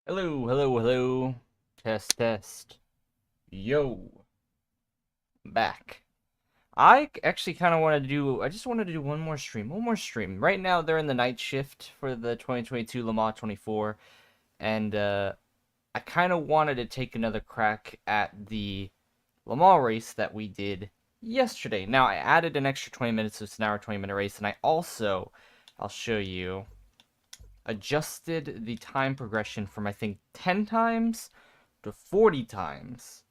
Hello, hello, hello. Test, test. Yo, back. I kind of wanted to I just wanted to do one more stream. Right now, they're in the night shift for the 2022 Le Mans 24, and I kind of wanted to take another crack at the Le Mans race that we did yesterday. Now, I added an extra 20 minutes, so it's an hour 20-minute race, and I'll show you, adjusted the time progression from, I think, 10 times to 40 times.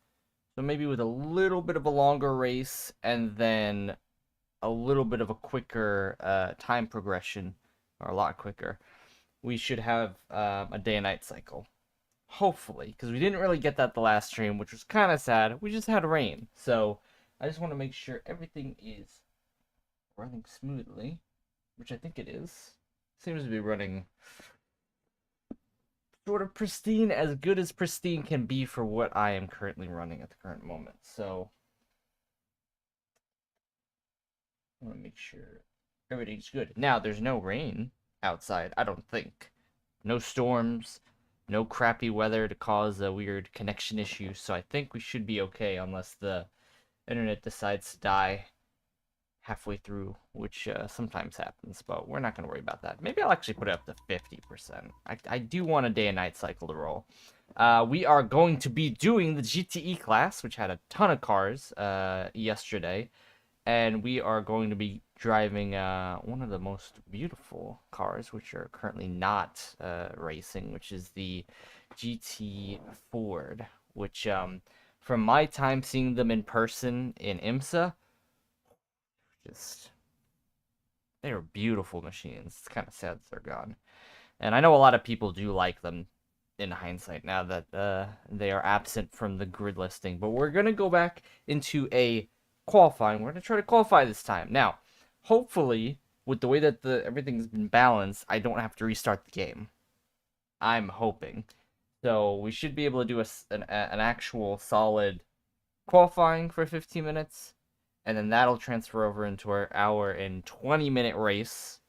So maybe with a little bit of a longer race and then a little bit of a quicker time progression, or a lot quicker, we should have a day and night cycle. Hopefully, because we didn't really get that the last stream, which was kind of sad. We just had rain. So I just want to make sure everything is running smoothly, which I think it is. Seems to be running sort of pristine, as good as pristine can be for what I am currently running at the current moment. So I want to make sure everything's good. Now, there's no rain outside, I don't think. No storms, no crappy weather to cause a weird connection issue, so I think we should be okay unless the internet decides to die halfway through, which sometimes happens, but we're not going to worry about that. Maybe I'll actually put it up to 50%. I do want a day and night cycle to roll. We are going to be doing the GTE class, which had a ton of cars yesterday, and we are going to be driving one of the most beautiful cars, which are currently not racing, which is the GT Ford, which from my time seeing them in person in IMSA, just they are beautiful machines. It's kind of sad that they're gone. And I know a lot of people do like them in hindsight now that they are absent from the grid listing. But we're going to go back into a qualifying. We're going to try to qualify this time. Now, hopefully, with the way that everything's been balanced, I don't have to restart the game. I'm hoping. So we should be able to do an actual solid qualifying for 15 minutes. And then that'll transfer over into our hour and 20-minute race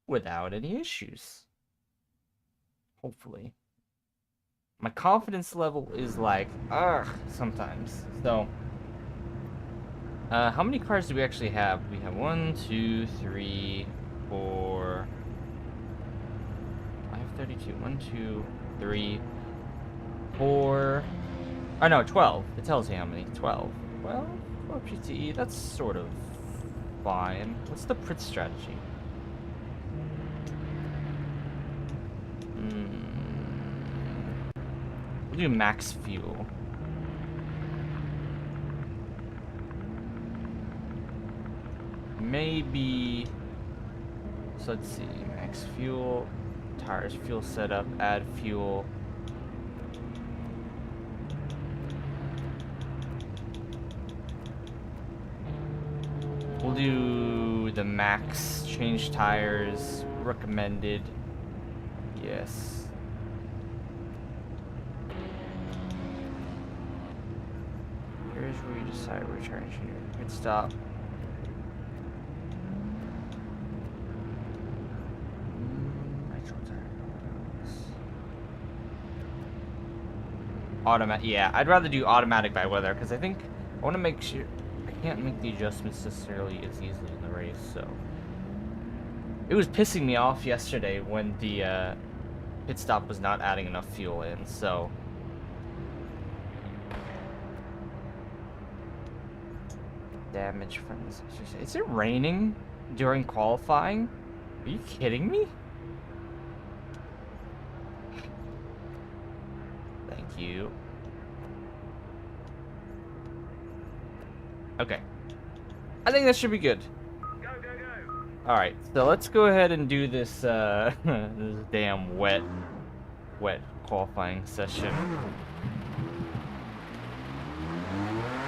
without any issues. Hopefully. My confidence level is like, ugh, sometimes. So, how many cars do we actually have? We have 1, 2, 3, 4, 532. 1, 2, 3, 4. Oh no, 12. It tells you how many. 12. Well, GTE, that's sort of fine. What's the pit strategy? We'll do max fuel. Maybe. So let's see. Max fuel. Tires, fuel setup, add fuel. We'll do the max, change tires, recommended. Yes. Here's where you decide which engine you're pit stop. Automatic, yeah, I'd rather do automatic by weather because I think I want to make sure I can't make the adjustments necessarily as easily in the race. So it was pissing me off yesterday when the pit stop was not adding enough fuel in. So damage from this. Is it raining during qualifying? Are you kidding me? Thank you. Okay. I think that should be good. Go, go, go. Alright, so let's go ahead and do this, this damn wet qualifying session.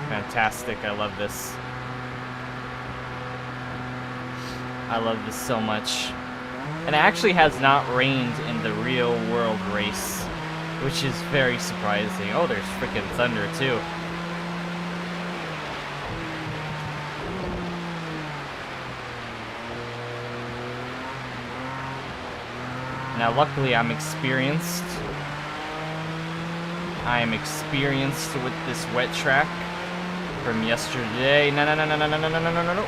Fantastic, I love this. I love this so much. And it actually has not rained in the real world race, which is very surprising. Oh, there's freaking thunder too. Now, luckily, I'm experienced. I am experienced with this wet track from yesterday. No, no, no, no, no, no, no, no, no, no, no.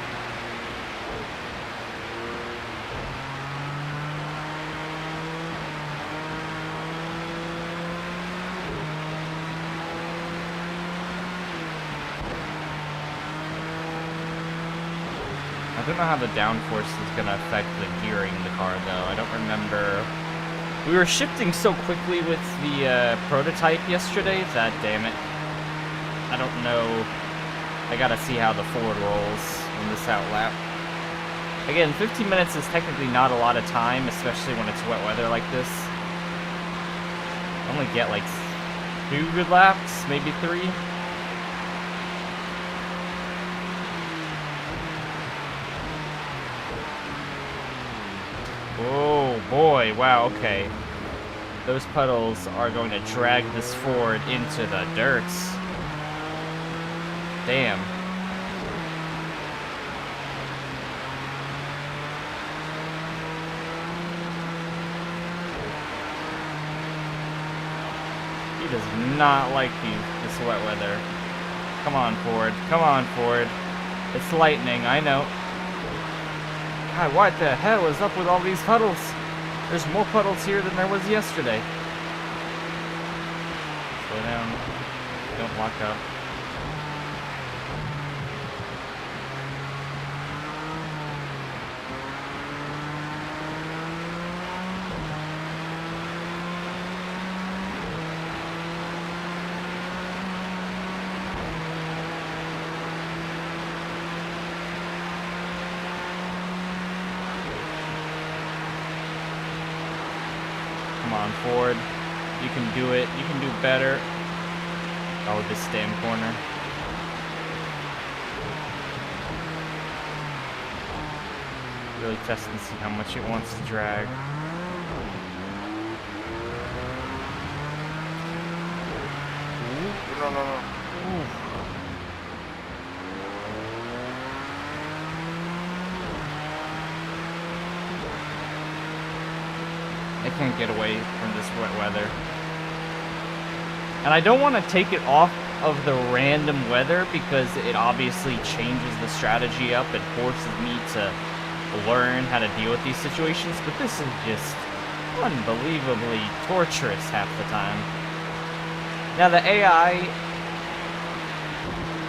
I don't know how the downforce is going to affect the gearing in the car, though. I don't remember. We were shifting so quickly with the Prototype yesterday that, damn it. I don't know. I gotta see how the Ford rolls in this outlap. Again, 15 minutes is technically not a lot of time, especially when it's wet weather like this. I only get like 2 good laps, maybe 3. Oh boy, wow, okay. Those puddles are going to drag this Ford into the dirts. Damn. He does not like this wet weather. Come on, Ford. Come on, Ford. It's lightning, I know. God, what the hell is up with all these puddles? There's more puddles here than there was yesterday. Slow down. Don't lock up. Come on, Ford. You can do it. You can do better. Oh, this damn corner. Really test and see how much it wants to drag. Ooh. I can't get away from this wet weather. And I don't want to take it off of the random weather because it obviously changes the strategy up and forces me to learn how to deal with these situations, but this is just unbelievably torturous half the time. Now the AI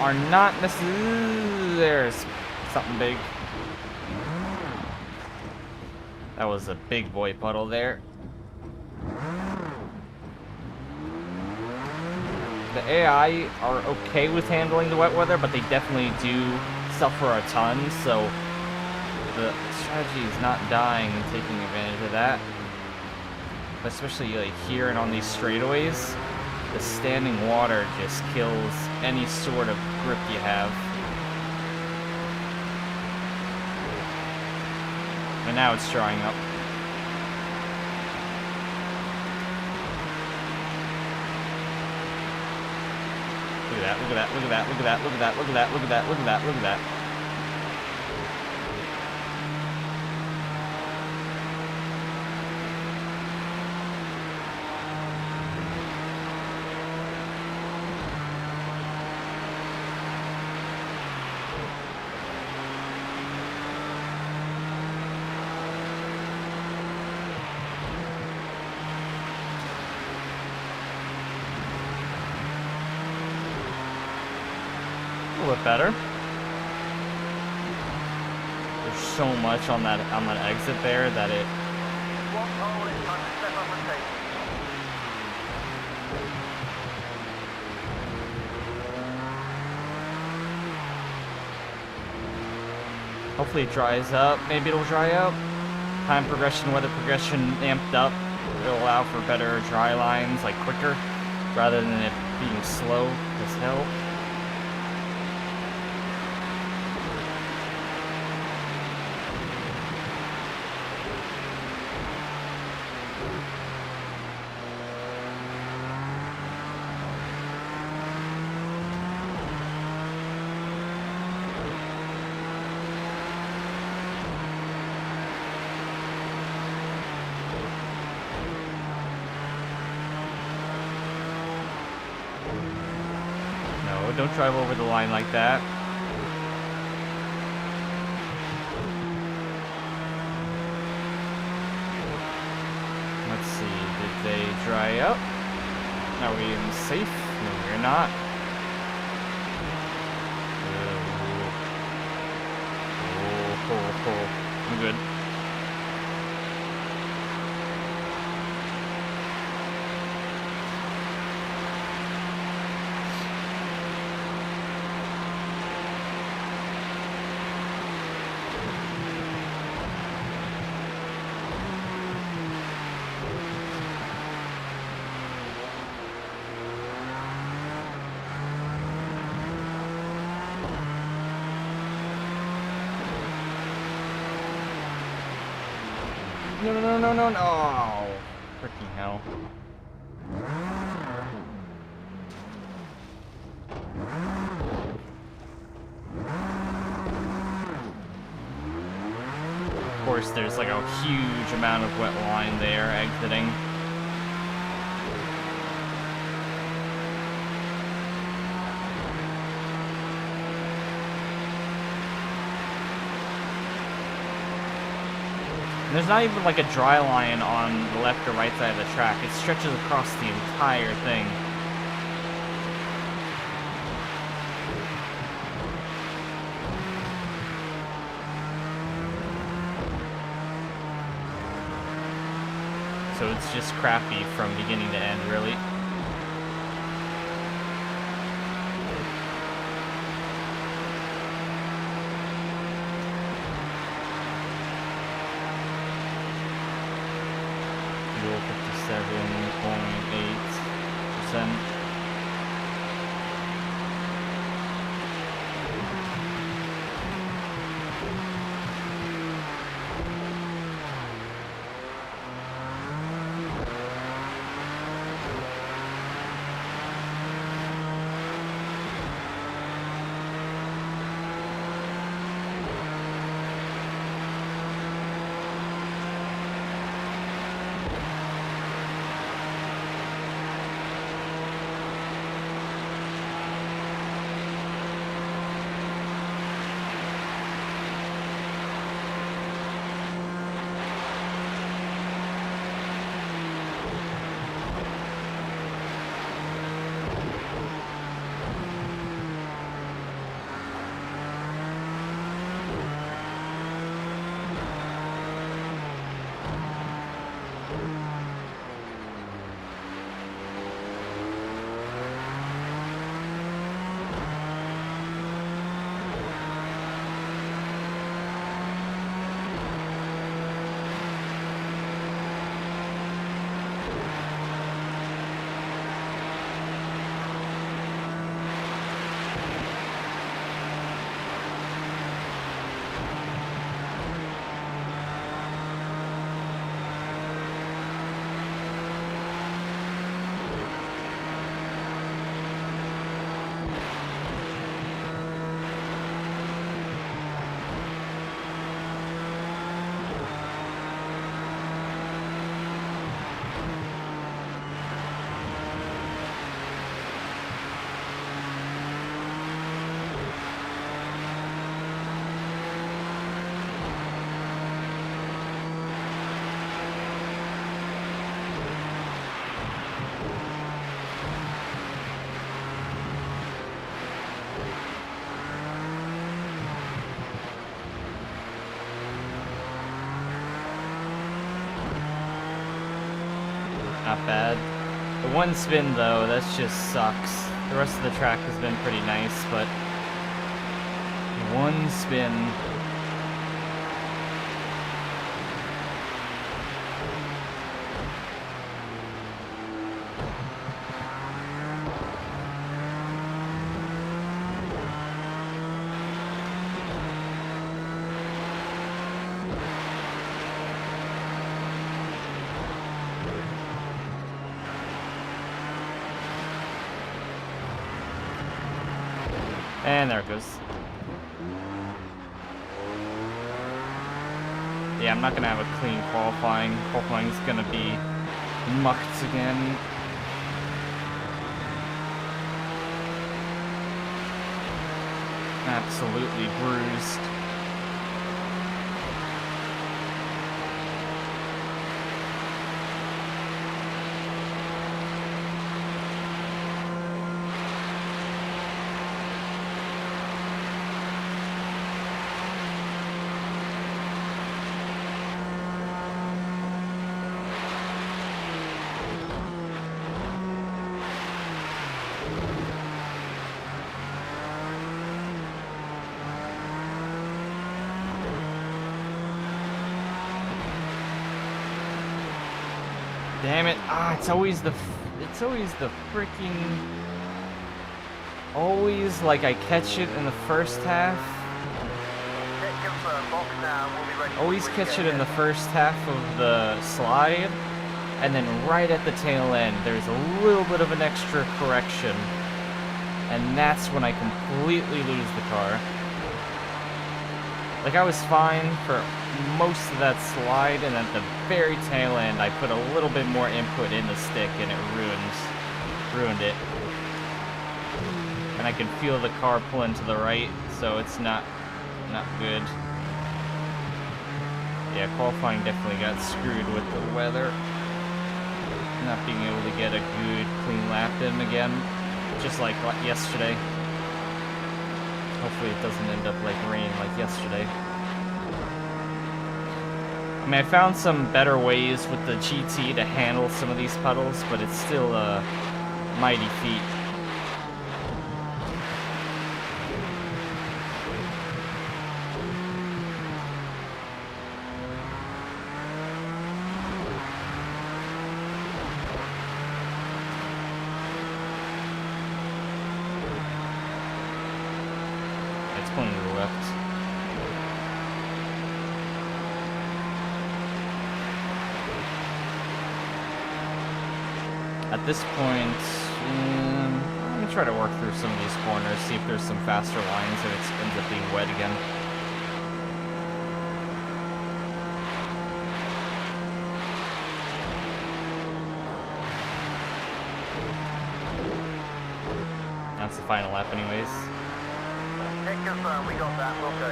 are not necessarily... There's something big. That was a big boy puddle there. The AI are okay with handling the wet weather, but they definitely do suffer a ton, so the strategy is not dying and taking advantage of that. Especially like here and on these straightaways, the standing water just kills any sort of grip you have. And now it's drying up. Look at that, look at that, look at that, look at that, look at that, look at that, look at that, look at that, look at that. A little bit better. There's so much on that exit there that it. One hole, it's time to step up and take. Hopefully it dries up. Maybe it'll dry up. Time progression, weather progression amped up. It'll allow for better dry lines, like quicker, rather than it being slow as hell. Don't drive over the line like that. Let's see, did they dry up? Are we even safe? No, we're not. I'm good. No. Freaking hell. Of course, there's like a huge amount of wet line there exiting. And there's not even like a dry line on the left or right side of the track. It stretches across the entire thing. So it's just crappy from beginning to end, really. Fuel 57.8%. Not bad. The one spin, though, that just sucks. The rest of the track has been pretty nice, but one spin. And there it goes. Yeah, I'm not gonna have a clean qualifying. Qualifying's gonna be mucked again. absolutely bruised. Damn it. Ah, it's always the freaking... Always like I catch it in the first half. Always catch it in the first half of the slide. And then right at the tail end, there's a little bit of an extra correction. And that's when I completely lose the car. Like, I was fine for most of that slide, and at the very tail end, I put a little bit more input in the stick, and it ruined it. And I can feel the car pulling to the right, so it's not good. Yeah, qualifying definitely got screwed with the weather. Not being able to get a good, clean lap in again, just like yesterday. Hopefully it doesn't end up like rain like yesterday. I mean, I found some better ways with the GT to handle some of these puddles, but it's still a mighty feat. It's pulling to the left. At this point, I'm going to try to work through some of these corners, see if there's some faster lines and it ends up being wet again. That's the final lap anyways. Check confirm, we got that, we'll go.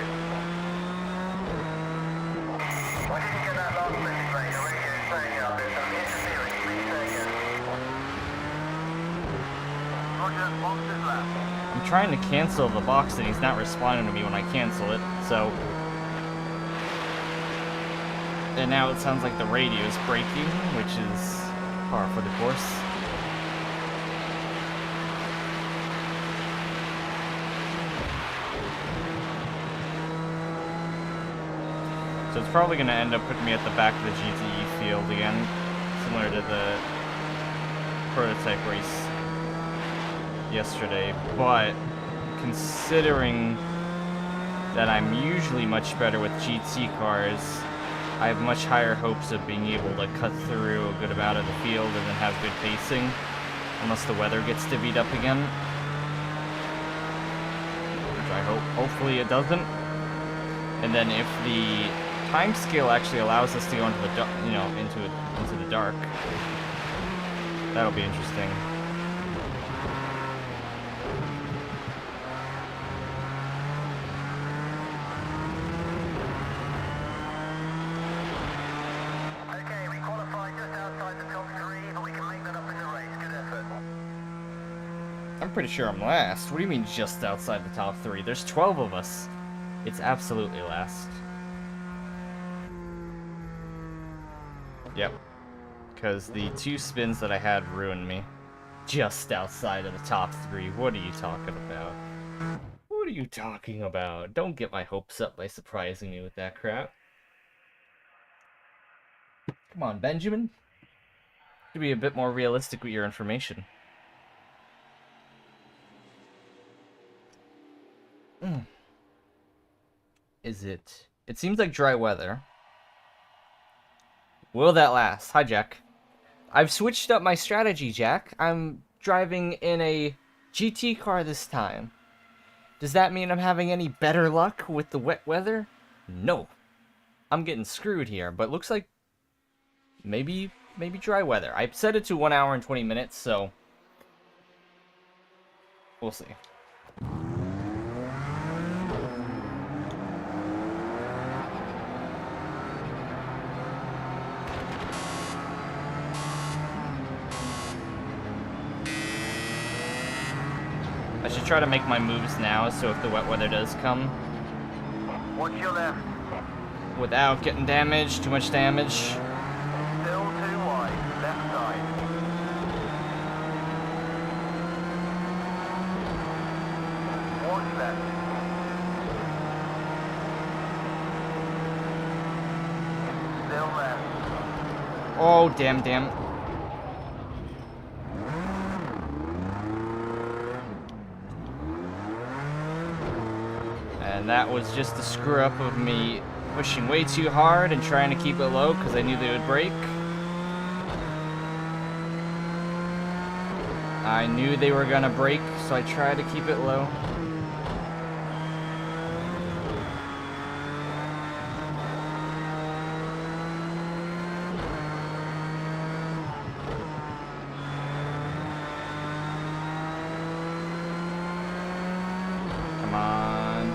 Why didn't you get that last message, mate? Your radio's saying out there, so I'm interfering. Please say again. Roger, box is left. I'm trying to cancel the box and he's not responding to me when I cancel it, so... And now it sounds like the radio is breaking, which is par for the course. So it's probably going to end up putting me at the back of the GTE field again, similar to the prototype race yesterday. But considering that I'm usually much better with GT cars, I have much higher hopes of being able to cut through a good amount of the field and then have good pacing, unless the weather gets divvied up again. Which I hope, hopefully it doesn't. And then if the time scale actually allows us to go into the dark, you know, into the dark, that'll be interesting. Okay, we qualified just outside the top three, but we can make that up in the race. Good effort. I'm pretty sure I'm last. What do you mean just outside the top 3? There's 12 of us. It's absolutely last. Yep. Because the 2 spins that I had ruined me. Just outside of the top 3. What are you talking about? What are you talking about? Don't get my hopes up by surprising me with that crap. Come on, Benjamin. To be a bit more realistic with your information. Is it? It seems like dry weather. Will that last? Hi, Jack. I've switched up my strategy, Jack. I'm driving in a GT car this time. Does that mean I'm having any better luck with the wet weather? No. I'm getting screwed here, but looks like maybe dry weather. I set it to 1 hour and 20 minutes, so we'll see. I should try to make my moves now, so if the wet weather does come, Watch your left. without getting damaged, too much damage. Still too wide. Left side. Watch left. Still left. Oh, damn. And that was just a screw up of me pushing way too hard and trying to keep it low because I knew they would break. I knew they were gonna break, so I tried to keep it low. Come on.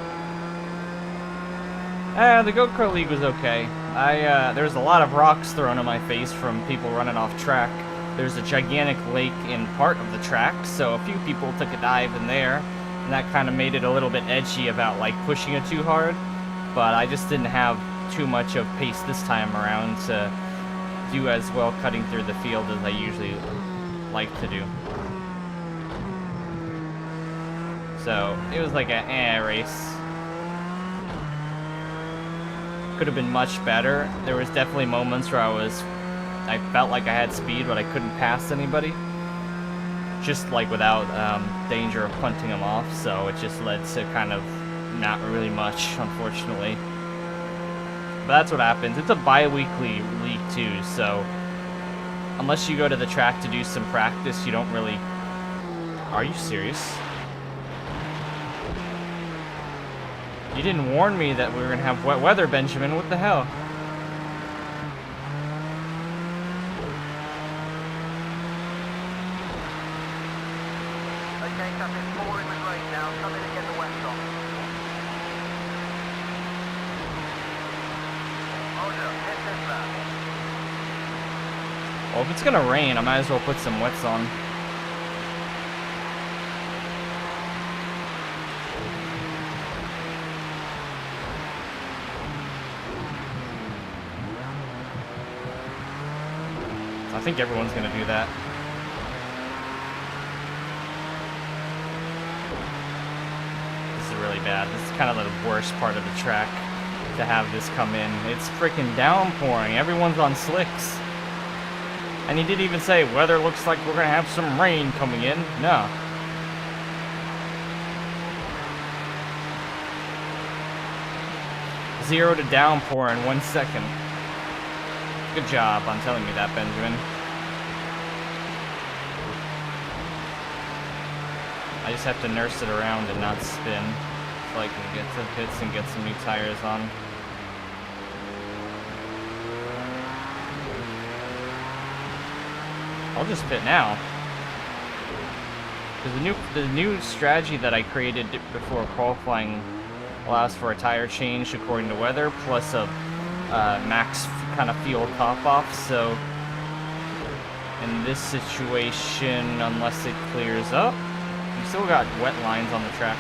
The go-kart league was okay. There was a lot of rocks thrown in my face from people running off track. There's a gigantic lake in part of the track, so a few people took a dive in there, and that kind of made it a little bit edgy about like pushing it too hard. But I just didn't have too much of pace this time around to do as well cutting through the field as I usually like to do. So it was like a race. Could have been much better. There was definitely moments where I felt like I had speed, but I couldn't pass anybody. Just like without danger of punting them off, so it just led to kind of not really much, unfortunately. But that's what happens. It's a bi-weekly league too, so unless you go to the track to do some practice, you don't really... Are you serious? You didn't warn me that we were gonna have wet weather, Benjamin. What the hell? Okay, Captain, pouring with rain now. Come in and get the wet off. Roger, hit this lap. Well, if it's gonna rain, I might as well put some wets on. I think everyone's gonna do that. This is really bad. This is kind of the worst part of the track to have this come in. It's freaking downpouring. Everyone's on slicks. And he didn't even say, weather looks like we're gonna have some rain coming in. No. Zero to downpour in 1 second. Good job on telling me that, Benjamin. I just have to nurse it around and not spin so I can get to pits and get some new tires on. I'll just pit now. Because the new strategy that I created before qualifying allows for a tire change according to weather, plus a max kind of fuel top off. So in this situation, unless it clears up, you still got wet lines on the track.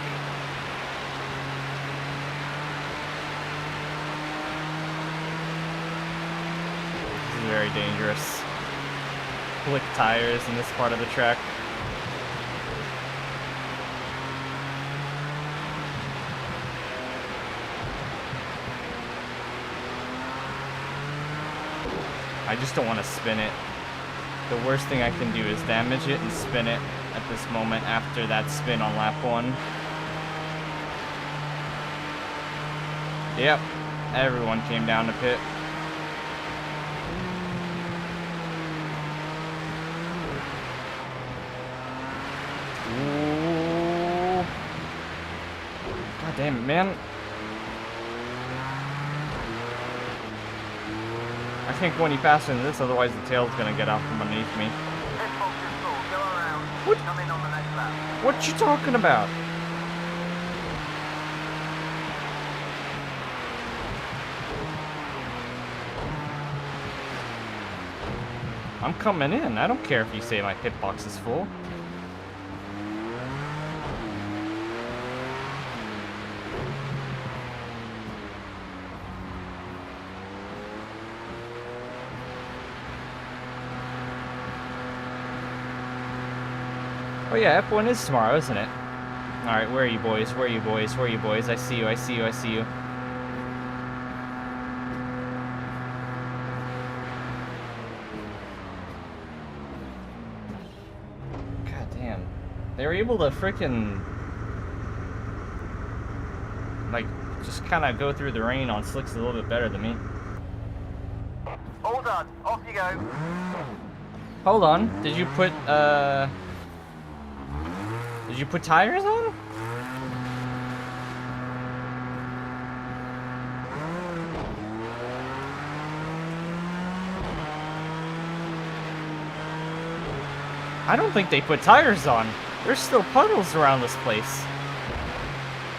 This is very dangerous. Slick tires in this part of the track. I just don't want to spin it. The worst thing I can do is damage it and spin it at this moment after that spin on lap 1. Yep, everyone came down to pit. Ooh. God damn it, man. I can't go any faster than this, otherwise the tail's gonna get out from underneath me. Pit box is full. Go around. What? Come in on the next lap. What you talking about? I'm coming in. I don't care if you say my pit box is full. Oh yeah, F1 is tomorrow, isn't it? Alright, where are you boys? Where are you boys? Where are you boys? I see you, I see you, I see you. God damn. They were able to frickin'... like, just kind of go through the rain on slicks a little bit better than me. All done. Off you go. Hold on. Did you put tires on? I don't think they put tires on. There's still puddles around this place.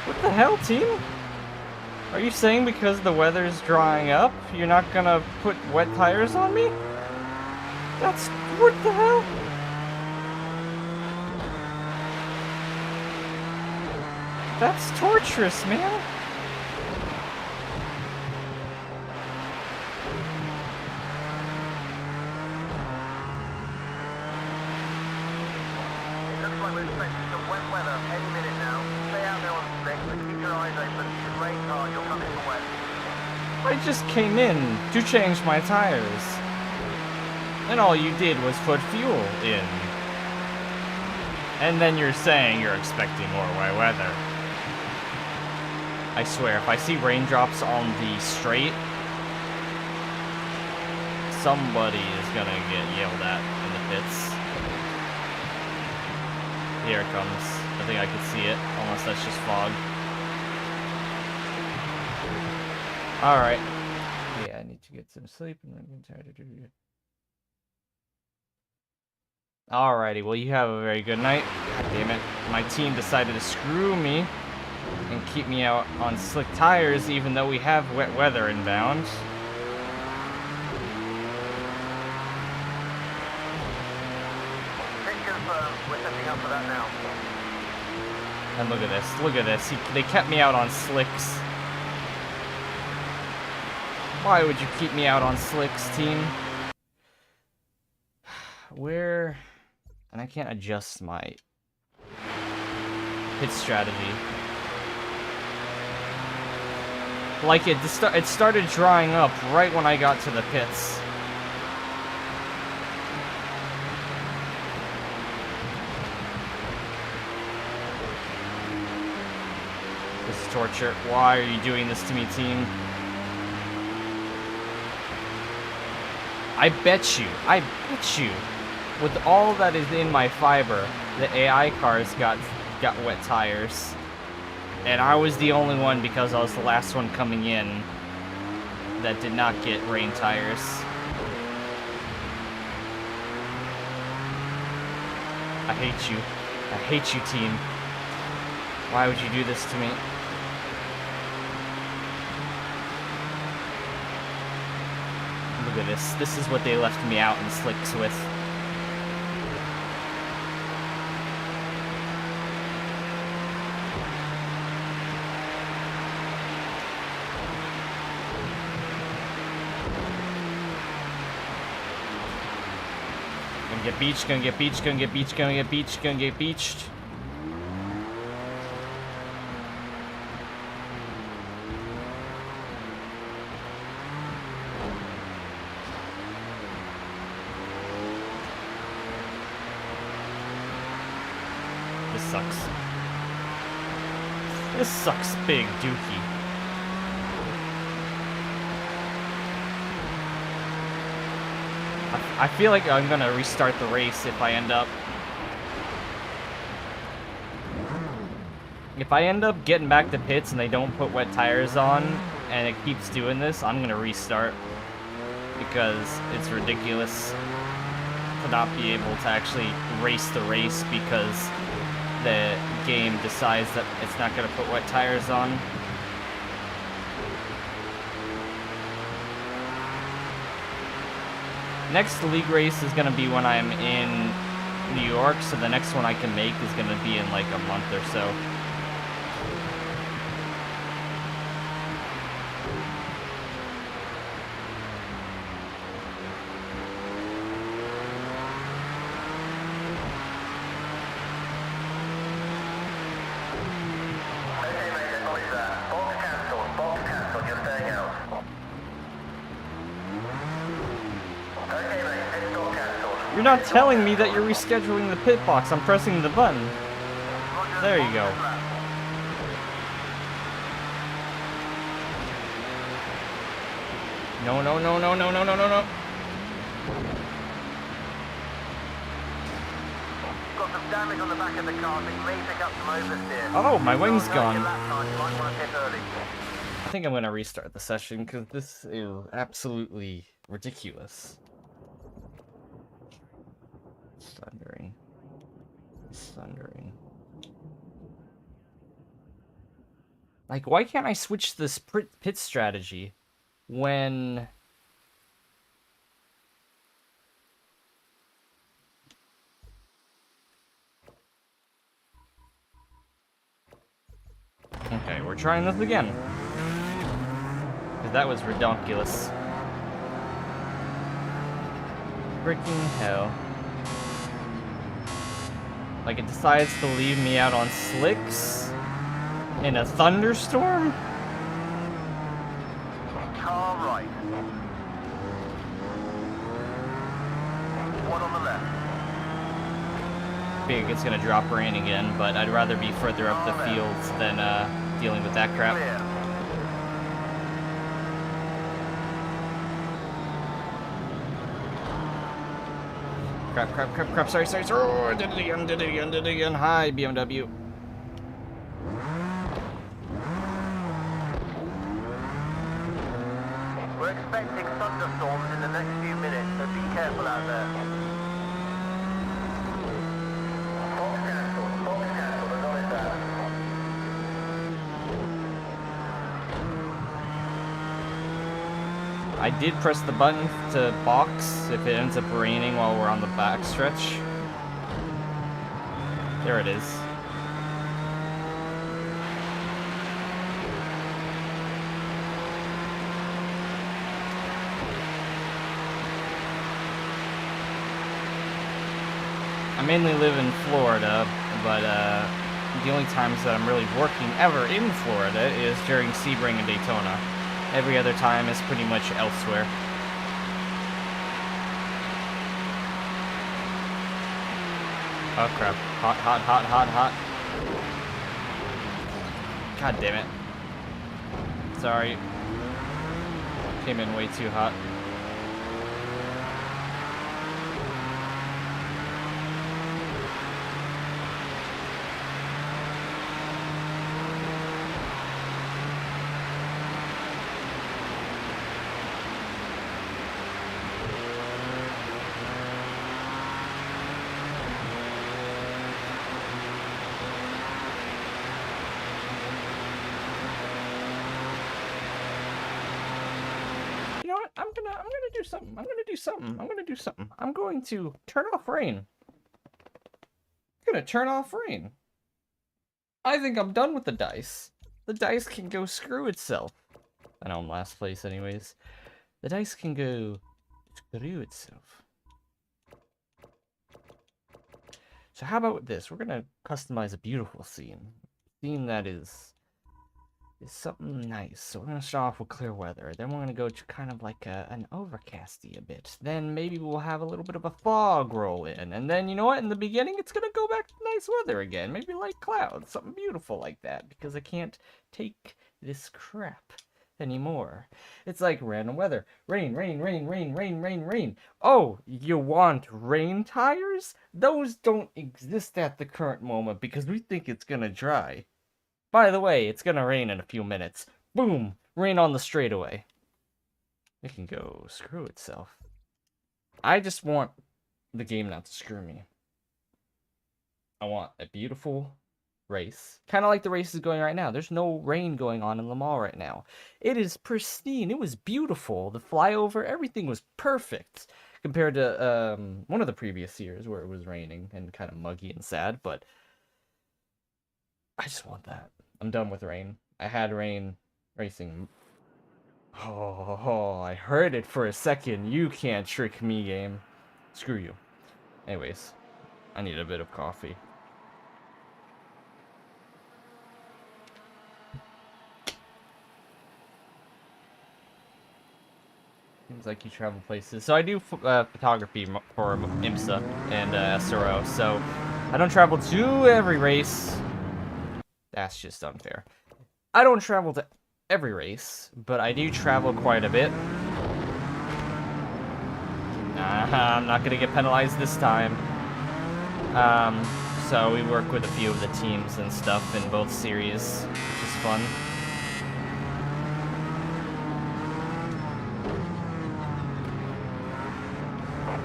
What the hell, team? Are you saying because the weather's drying up, you're not gonna put wet tires on me? That's... what the hell? That's torturous, man. Looks like we're expecting some wet weather any minute now. Stay out there on the slick, but keep your eyes open. If it rains hard, you'll come in for wet. I just came in to change my tires. And all you did was put fuel in. And then you're saying you're expecting more wet weather. I swear, if I see raindrops on the straight, somebody is gonna get yelled at in the pits. Here it comes. I think I can see it, unless that's just fog. Alright. Yeah, I need to get some sleep and I'm tired of doing it. Alrighty, well you have a very good night. God damn it. My team decided to screw me and keep me out on slick tires even though we have wet weather inbound. Pit confirmed. We're setting up for that now. And look at this, look at this. They kept me out on slicks. Why would you keep me out on slicks, team? Where... and I can't adjust my pit strategy. Like it started drying up right when I got to the pits. This is torture. Why are you doing this to me, team? I bet you, with all that is in my fiber, the AI cars got wet tires. And I was the only one because I was the last one coming in that did not get rain tires. I hate you. I hate you, team. Why would you do this to me? Look at this. This is what they left me out in slicks with. Gonna get beached, gonna get beached, gonna get beached, gonna get beached, gonna get beached. This sucks. This sucks big dookie. I feel like I'm gonna restart the race if I end up... if I end up getting back to pits and they don't put wet tires on and it keeps doing this, I'm gonna restart. Because it's ridiculous to not be able to actually race the race because the game decides that it's not gonna put wet tires on. Next league race is going to be when I'm in New York, so the next one I can make is going to be in like a month or so. You're not telling me that you're rescheduling the pit box. I'm pressing the button. There you go. No, no, no, no, no, no, no, no, no. Got some damage on the back of the car, so you may pick up some oversteer. Oh, my wing's gone. I think I'm gonna restart the session because this is absolutely ridiculous. Thundering. Thundering. Like, why can't I switch this pit strategy when... Okay, we're trying this again. Because that was redonkulous. Freaking hell. Like, it decides to leave me out on slicks? In a thunderstorm? Car right. One on the left. Big, it's gonna drop rain again, but I'd rather be further up the fields than dealing with that crap. Clear. Crap, sorry. Oh, I did it again. Hi, BMW. We're expecting thunderstorms in the next few minutes, so be careful out there. Fox cancelled, I got that. I did press the button to box if it ends up raining while we're on the backstretch. There it is. I mainly live in Florida, but the only times that I'm really working ever in Florida is during Sebring and Daytona. Every other time is pretty much elsewhere. Oh crap. Hot. God damn it. Sorry. Came in way too hot. You know what? I'm gonna do something. I'm going to turn off rain. I'm gonna turn off rain. I think I'm done with the dice. The dice can go screw itself. I know I'm last place anyways. The dice can go screw itself. So how about this? We're gonna customize a beautiful scene. Scene that is something nice. So we're gonna start off with clear weather. Then we're gonna go to kind of like an overcasty a bit. Then maybe we'll have a little bit of a fog roll in. And then, you know what? In the beginning, it's gonna go back to nice weather again. Maybe light clouds, something beautiful like that. Because I can't take this crap anymore. It's like random weather. Rain. Oh, you want rain tires? Those don't exist at the current moment because we think it's gonna dry. By the way, it's gonna rain in a few minutes. Boom! Rain on the straightaway. It can go screw itself. I just want the game not to screw me. I want a beautiful race. Kind of like the race is going right now. There's no rain going on in Le Mans right now. It is pristine. It was beautiful. The flyover, everything was perfect. Compared to one of the previous years where it was raining and kind of muggy and sad. But I just want that. I'm done with rain. I had rain racing. Oh, I heard it for a second. You can't trick me, game. Screw you. Anyways, I need a bit of coffee. Seems like you travel places. So I do photography for IMSA and SRO, so I don't travel to every race. That's just unfair. I don't travel to every race, but I do travel quite a bit. I'm not gonna get penalized this time. So we work with a few of the teams and stuff in both series, which is fun.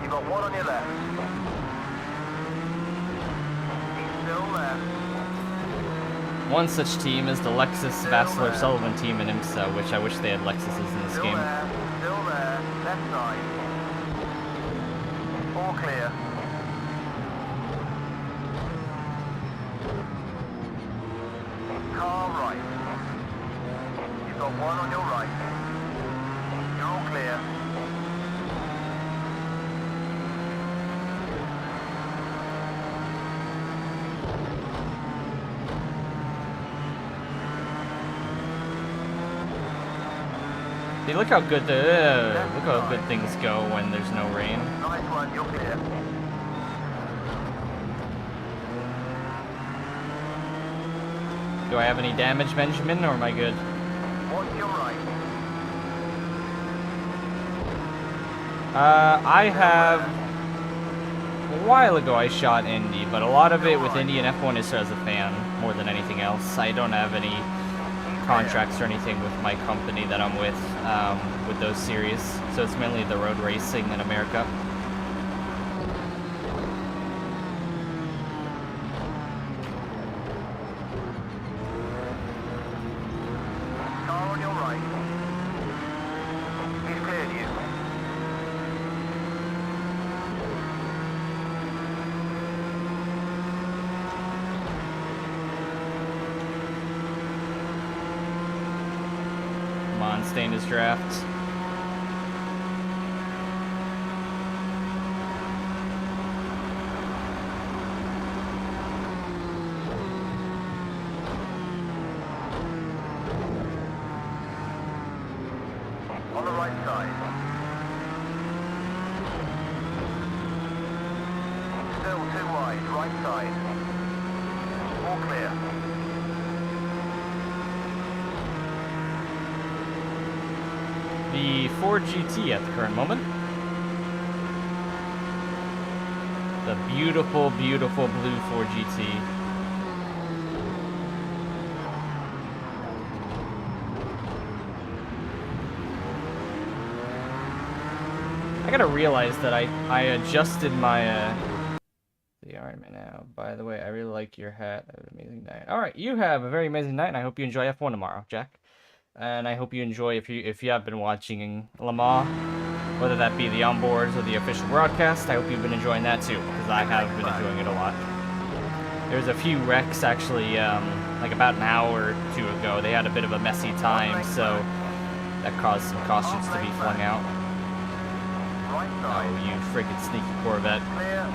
You got one on your left. He's still left. One such team is the Lexus Vassler Sullivan team in IMSA, which I wish they had Lexuses in this Still game. there. Still there. Left side. All clear. Car right. You've got one on your right. You're all clear. See, look how good things go when there's no rain. Nice one, you're clear. Do I have any damage, Benjamin, or am I good? Watch your right. I have... A while ago I shot Indy, but a lot of it with Indy and F1 is as a fan, more than anything else. I don't have any contracts or anything with my company that I'm with those series, so it's mainly the road racing in America. Car on your right. He's cleared you. Come on, stay in his draft. On the right side. Still too wide. Right side. All clear. The Ford GT at the current moment. The beautiful, beautiful blue Ford GT. I gotta realize that I adjusted my the Ironman now. By the way, I really like your hat. Have an amazing night. All right, you have a very amazing night, and I hope you enjoy F1 tomorrow, Jack. And I hope you enjoy if you have been watching Le Mans, whether that be the onboards or the official broadcast. I hope you've been enjoying that too, because I have been enjoying it a lot. There's a few wrecks actually, like about an hour or two ago. They had a bit of a messy time, so that caused some cautions to be flung out. Right Oh, side. you freaking sneaky Corvette. Clear.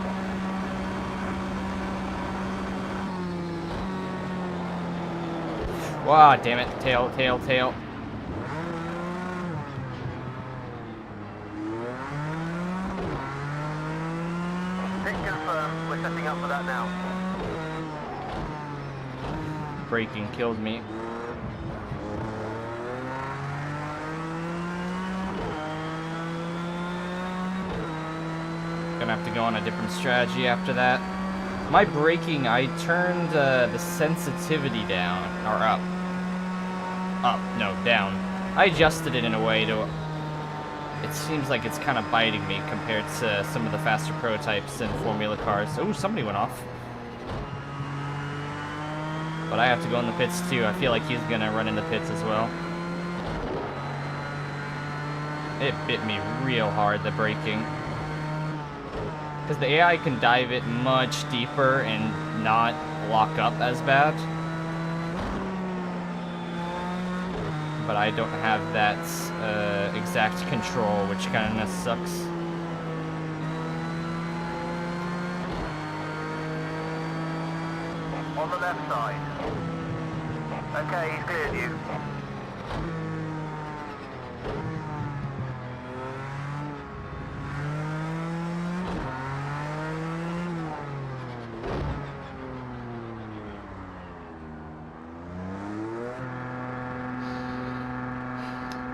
Wow, damn it. Tail, tail, tail. Pit confirmed. We're setting up for that now. Braking killed me. Gonna have to go on a different strategy after that. My braking, I turned the sensitivity down, or up. Up, no, down. I adjusted it in a way to... It seems like it's kind of biting me compared to some of the faster prototypes and Formula cars. Oh, somebody went off. But I have to go in the pits too. I feel like he's gonna run in the pits as well. It bit me real hard, the braking. Because the AI can dive it much deeper and not lock up as bad. But I don't have that exact control, which kind of sucks. On the left side. Okay, he's cleared you.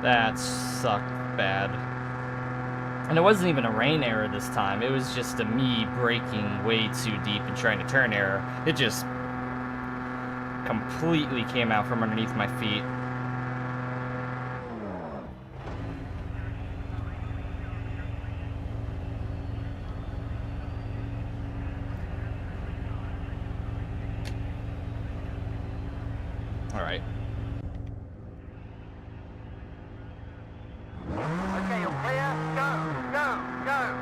That sucked bad. And it wasn't even a rain error this time. It was just a me braking way too deep and trying to turn error. It just completely came out from underneath my feet. All right. Okay, you're clear. Go, go, go.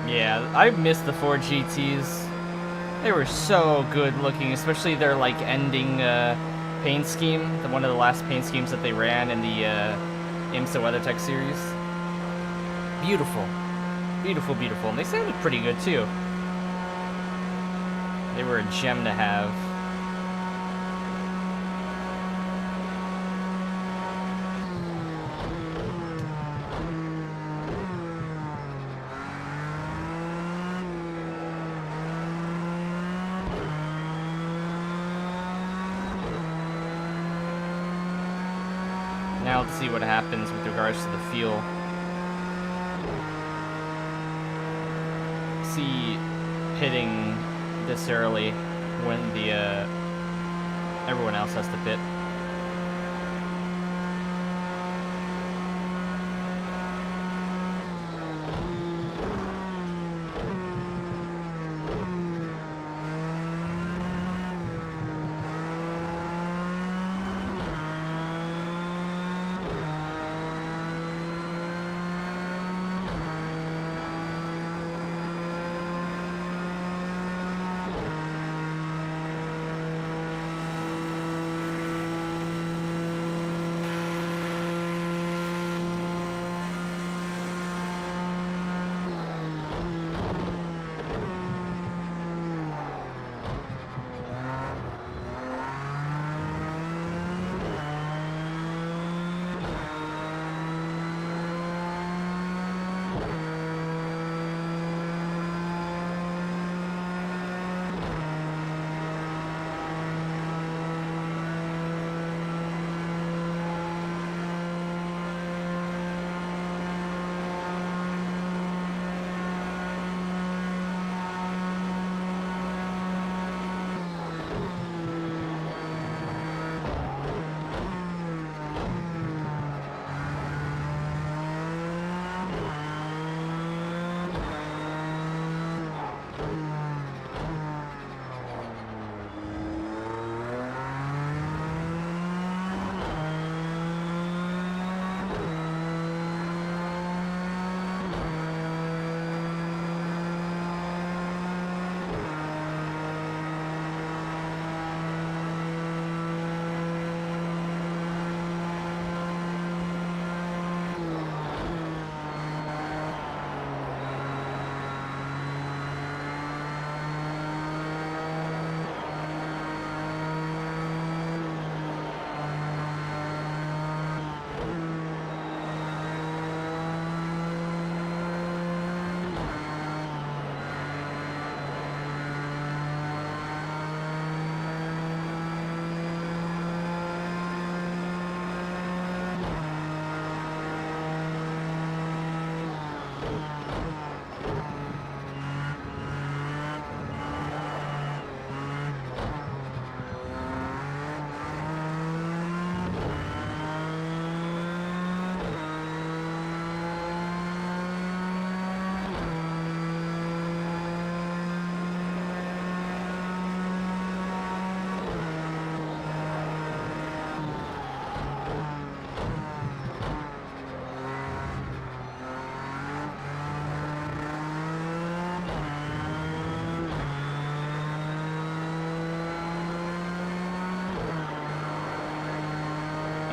Yeah, I missed the Ford GTs. They were so good looking, especially their like ending paint scheme, one of the last paint schemes that they ran in the IMSA WeatherTech series. Beautiful, beautiful, beautiful, and they sounded pretty good too. They were a gem to have. Now let's see what happens with regards to the fuel. See pitting this early when the everyone else has to pit.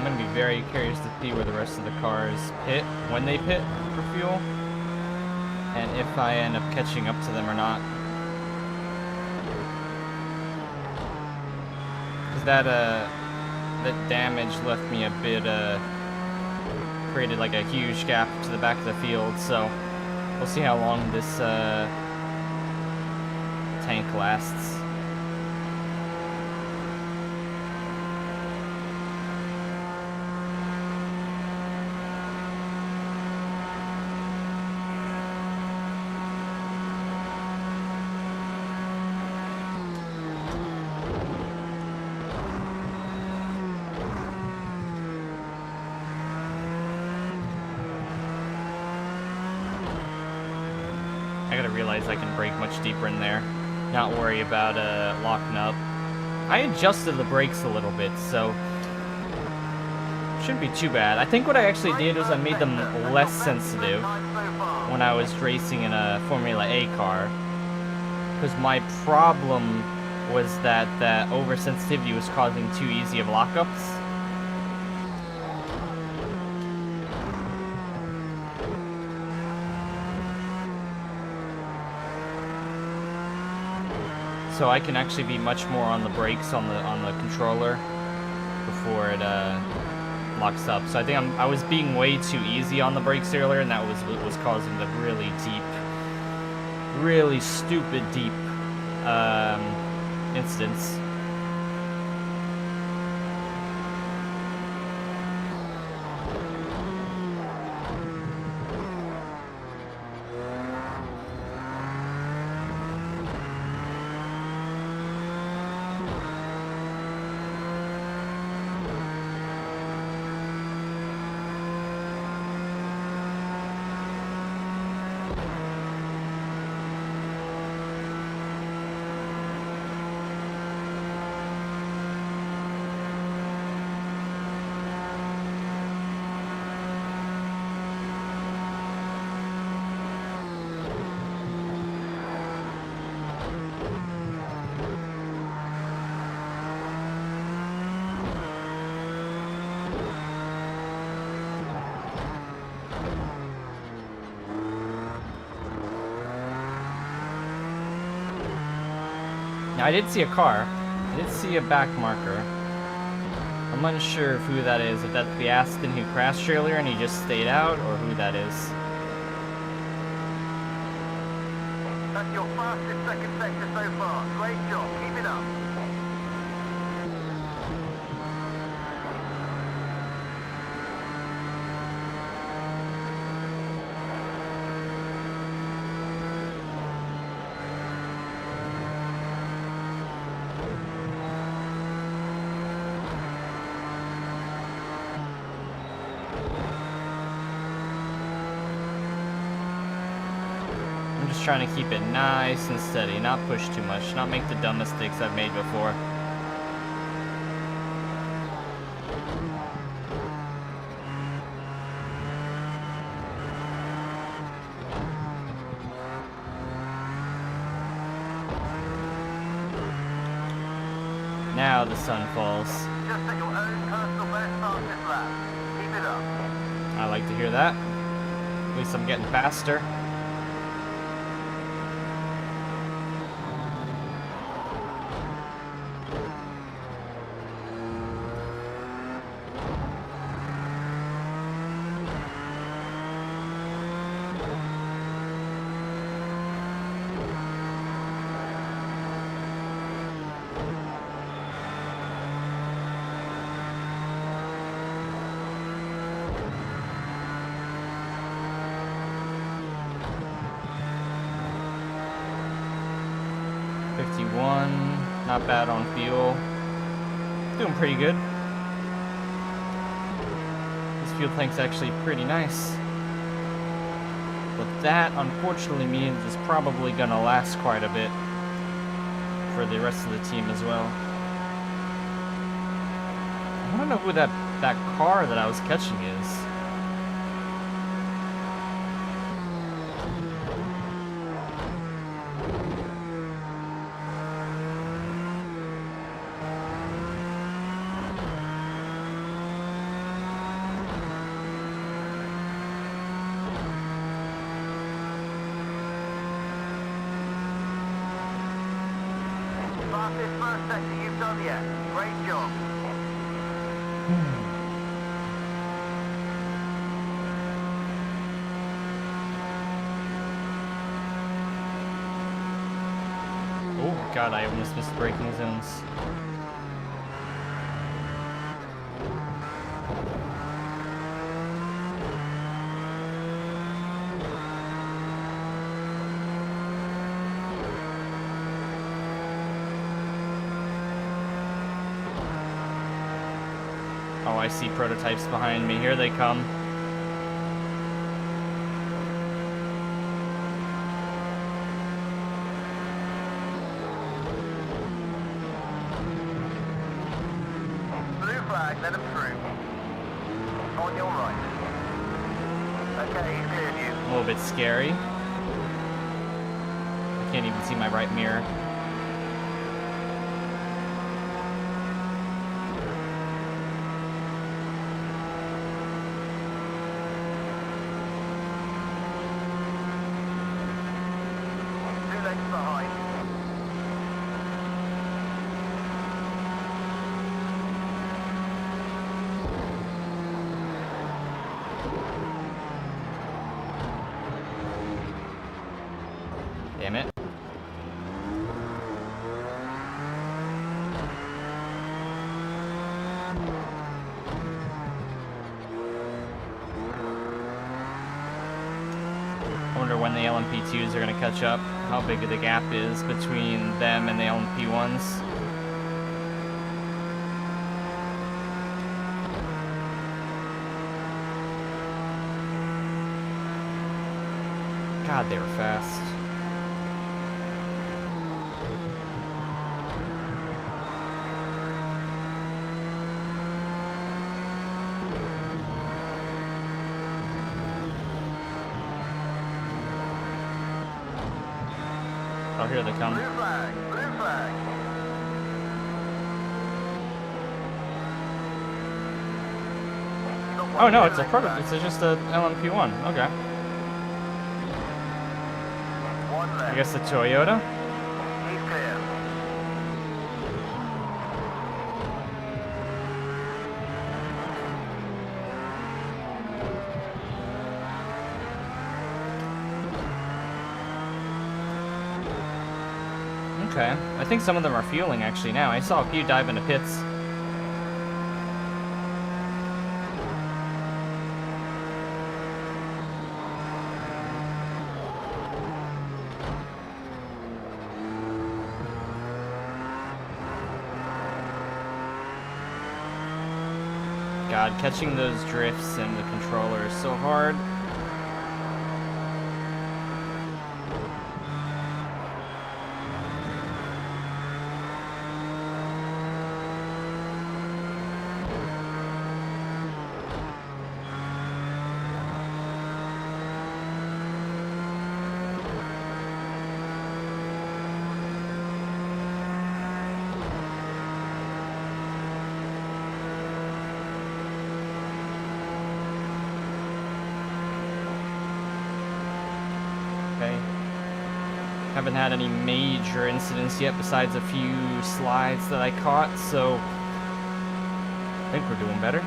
gonna be very curious to see where the rest of the cars pit, when they pit for fuel, and if I end up catching up to them or not. Because that damage left me a bit, created like a huge gap to the back of the field, so we'll see how long this, tank lasts. I gotta realize I can brake much deeper in there. Not worry about locking up. I adjusted the brakes a little bit, so shouldn't be too bad. I think what I actually did was I made them less sensitive when I was racing in a Formula A car, because my problem was that that oversensitivity was causing too easy of lockups. So I can actually be much more on the brakes on the controller before it locks up. So I think I was being way too easy on the brakes earlier, and that was what was causing the really deep, really stupid deep incidents. Now, I did see a car. I did see a back marker. I'm unsure of who that is. If that's the Aston who crashed earlier and he just stayed out, or who that is. That's your fastest second sector so far. Great job. Keep it up. I'm just trying to keep it nice and steady, not push too much, not make the dumb mistakes I've made before. Now the sun falls. Just at your own personal best fastest lap. Keep it up. I like to hear that. At least I'm getting faster. Not bad on fuel. Doing pretty good. This fuel tank's actually pretty nice. But that, unfortunately, means it's probably gonna last quite a bit for the rest of the team as well. I wanna know who that car that I was catching is. fastest first sector you've done yet. Great job. Oh god, I almost missed braking zones. Oh, I see prototypes behind me. Here they come. Blue flag, let him through. On your right. Okay, he's cleared you. A little bit scary. I can't even see my right mirror. Two lengths behind. Damn it. I wonder when the LMP2s are going to catch up, how big the gap is between them and the LMP1s. God, they were fast. Oh, here they come. Blue flag, blue flag. Got one Oh no, blue it's a length proto. back. It's just a LMP1. Okay. One I left. guess the Toyota. He's clear. Okay. I think some of them are fueling actually now. I saw a few dive into pits. God, catching those drifts and the controller is so hard. Okay. Haven't had any major incidents yet besides a few slides that I caught, so I think we're doing better.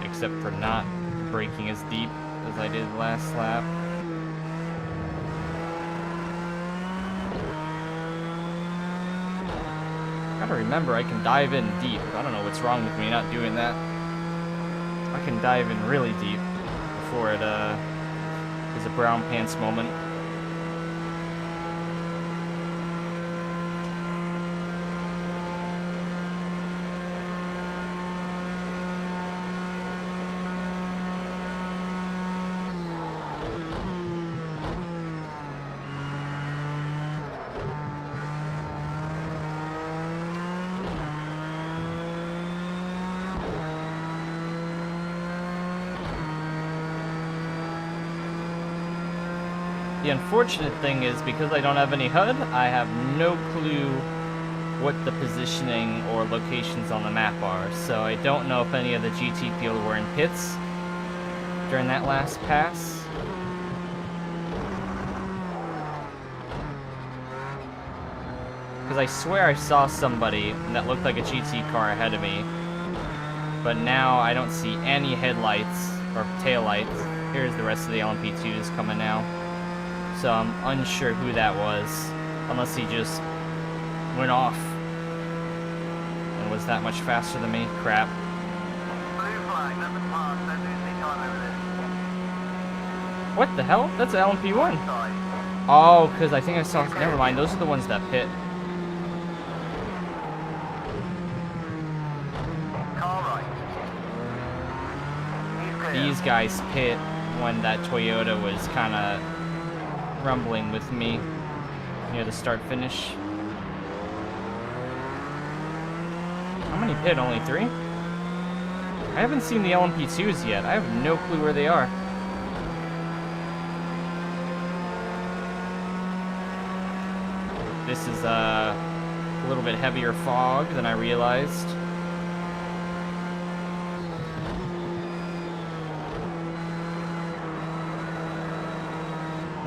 Except for not braking as deep as I did last lap. Gotta remember, I can dive in deep. I don't know what's wrong with me not doing that. I can dive in really deep before it is a brown pants moment. The unfortunate thing is, because I don't have any HUD, I have no clue what the positioning or locations on the map are, so I don't know if any of the GT field were in pits during that last pass. I swear I saw somebody that looked like a GT car ahead of me. But now I don't see any headlights or taillights. Here's the rest of the LMP2s coming now. So I'm unsure who that was. Unless he just went off and was that much faster than me. Crap. Blue flag, nothing past, don't lose any time over this. What the hell? That's an LMP1. Side. Oh, because I think I saw... Never mind, those are the ones that pit. Car right. He's clear. These guys pit when that Toyota was kind of rumbling with me near the start-finish. How many pit? Only 3? I haven't seen the LMP2s yet. I have no clue where they are. This is a little bit heavier fog than I realized.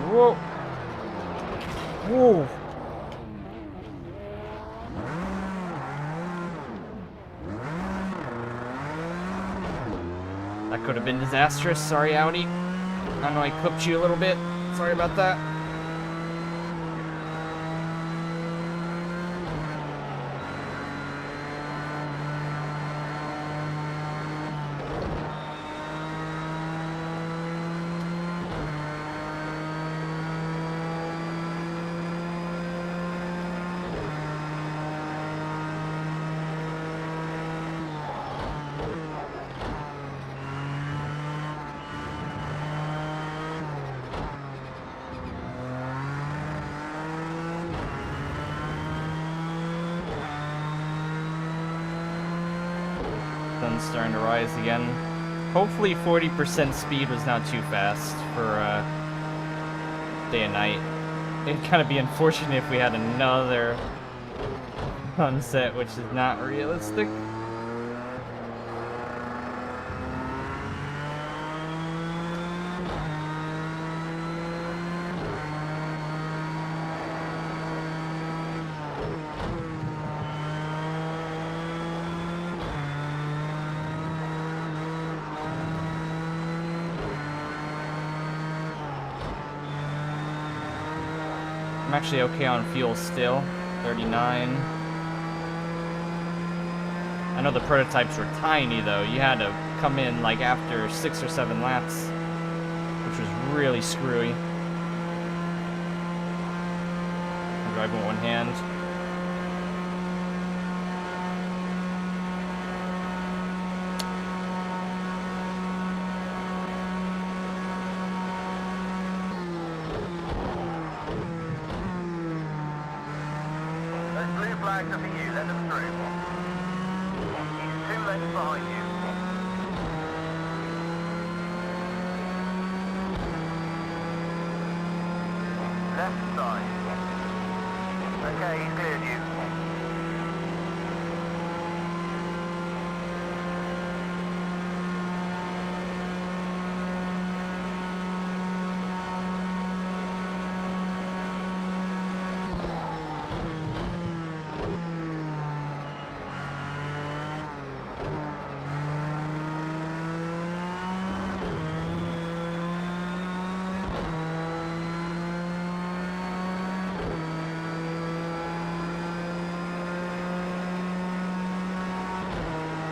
Whoa! Whoa! That could have been disastrous. Sorry, Audi. I know I cooked you a little bit. Sorry about that. Sun's starting to rise again. Hopefully 40% speed was not too fast for day and night. It'd kind of be unfortunate if we had another sunset, which is not realistic. I'm actually okay on fuel still, 39. I know the prototypes were tiny though. You had to come in like after 6 or 7 laps, which was really screwy. I'm driving with one hand. Those blue flags are for you, let them through. He's 2 lengths behind you. Left side. Okay, he's cleared you.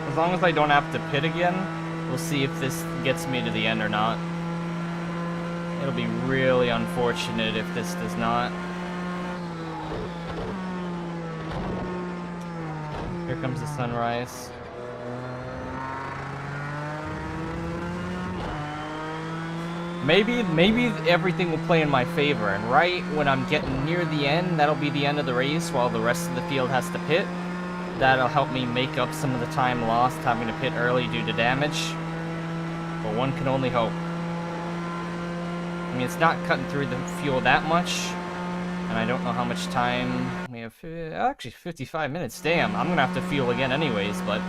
As long as I don't have to pit again, we'll see if this gets me to the end or not. It'll be really unfortunate if this does not. Here comes the sunrise. Maybe everything will play in my favor, and right when I'm getting near the end, that'll be the end of the race while the rest of the field has to pit. That'll help me make up some of the time lost having to pit early due to damage. But one can only hope. I mean, it's not cutting through the fuel that much, and I don't know how much time we have. Actually, 55 minutes. Damn, I'm gonna have to fuel again anyways, but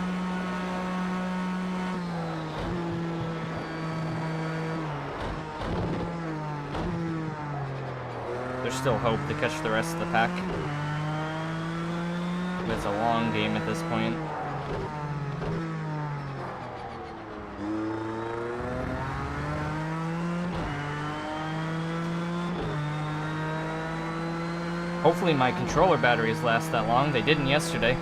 there's still hope to catch the rest of the pack. It's a long game at this point. Hopefully my controller batteries last that long. They didn't yesterday.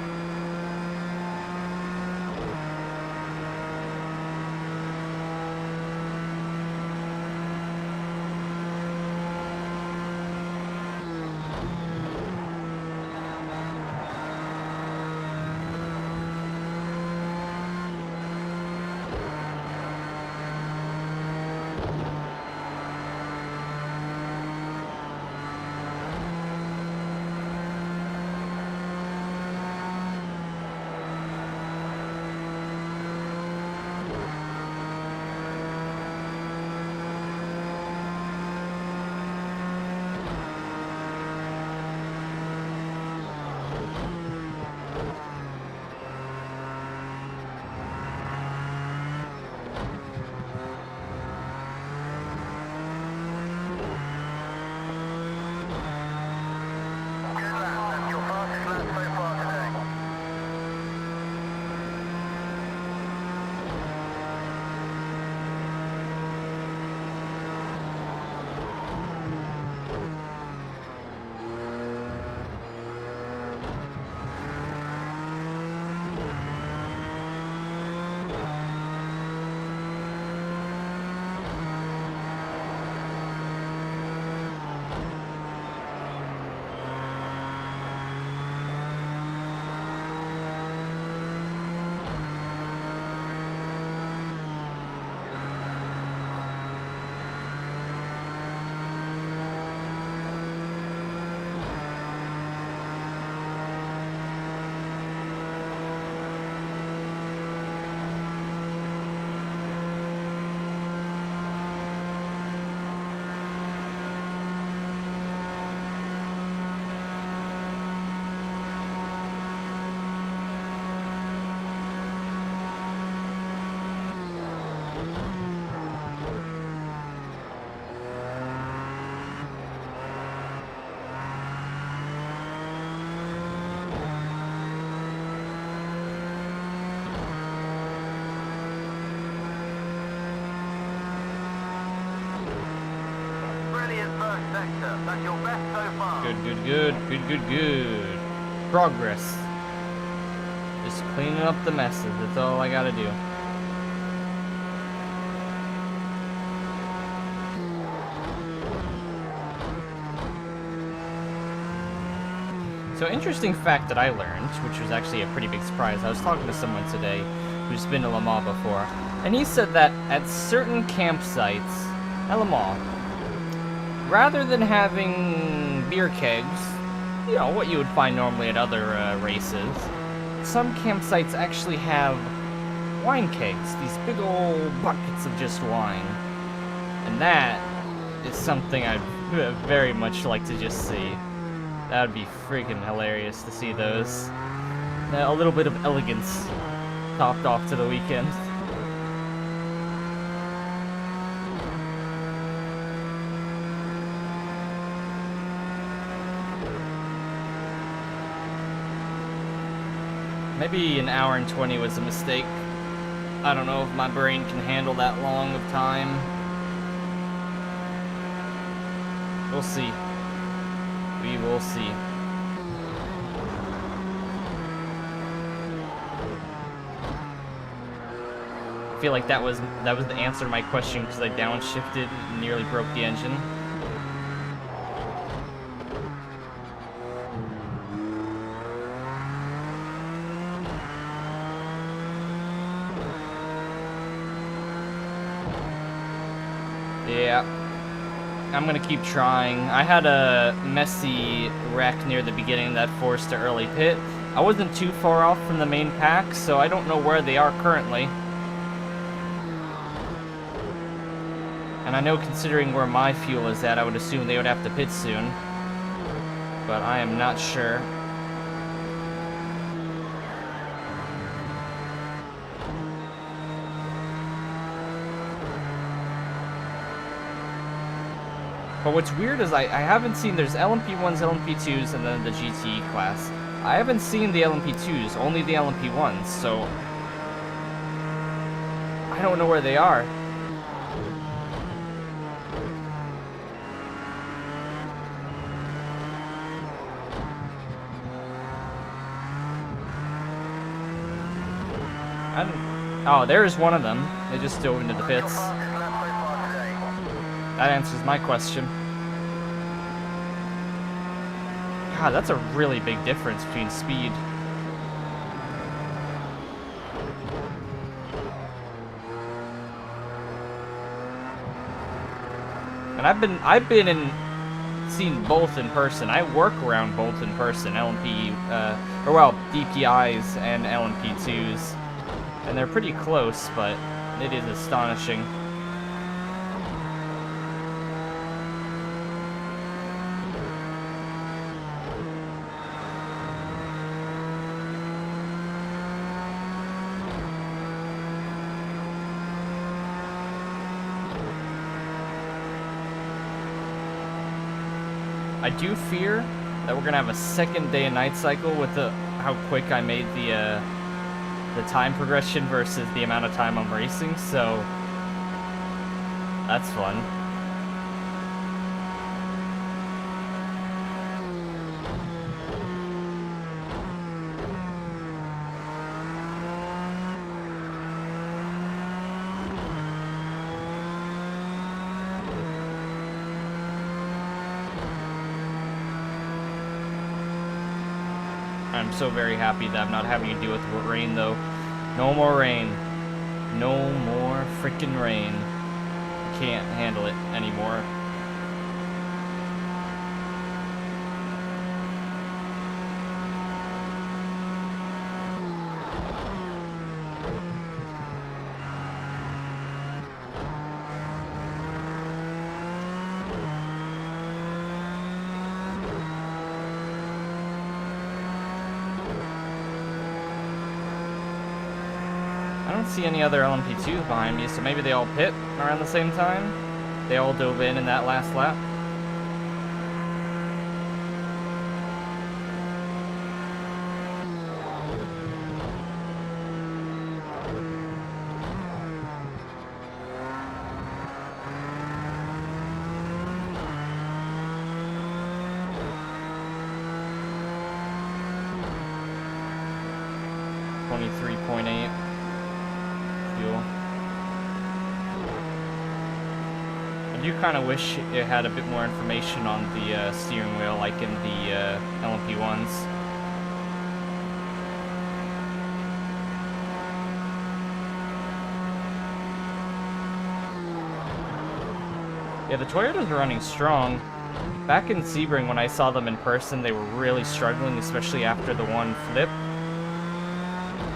That's your best so far. Good. Progress. Just cleaning up the messes. That's all I gotta do. So, interesting fact that I learned, which was actually a pretty big surprise. I was talking to someone today who's been to Le Mans before, and he said that at certain campsites at Le Mans, rather than having beer kegs, you know, what you would find normally at other races, some campsites actually have wine kegs, these big old buckets of just wine. And that is something I'd very much like to just see. That would be freaking hilarious to see those. A little bit of elegance topped off to the weekend. Maybe an hour and 20 was a mistake. I don't know if my brain can handle that long of time. We'll see. We will see. I feel like that was the answer to my question because I downshifted and nearly broke the engine. Yeah, I'm gonna keep trying. I had a messy wreck near the beginning that forced an early pit. I wasn't too far off from the main pack, so I don't know where they are currently. And I know considering where my fuel is at, I would assume they would have to pit soon. But I am not sure. But what's weird is I haven't seen, there's LMP1s, LMP2s, and then the GTE class. I haven't seen the LMP2s, only the LMP1s, so I don't know where they are. Oh, there's one of them. They just dove into the pits. That answers my question. God, that's a really big difference between speed. And I've been in seen both in person. I work around both in person, LMP or well, DPIs and LMP2s. And they're pretty close, but it is astonishing. I do fear that we're gonna have a second day and night cycle with how quick I made the time progression versus the amount of time I'm racing, so that's fun. I'm so very happy that I'm not having to deal with rain, though. No more rain. No more freaking rain. Can't handle it anymore. I don't see any other LMP2s behind me, so maybe they all pit around the same time. They all dove in that last lap. .8 fuel. I do kind of wish it had a bit more information on the steering wheel, like in the LMP1s. Yeah, the Toyotas are running strong. Back in Sebring, when I saw them in person, they were really struggling, especially after the one flip.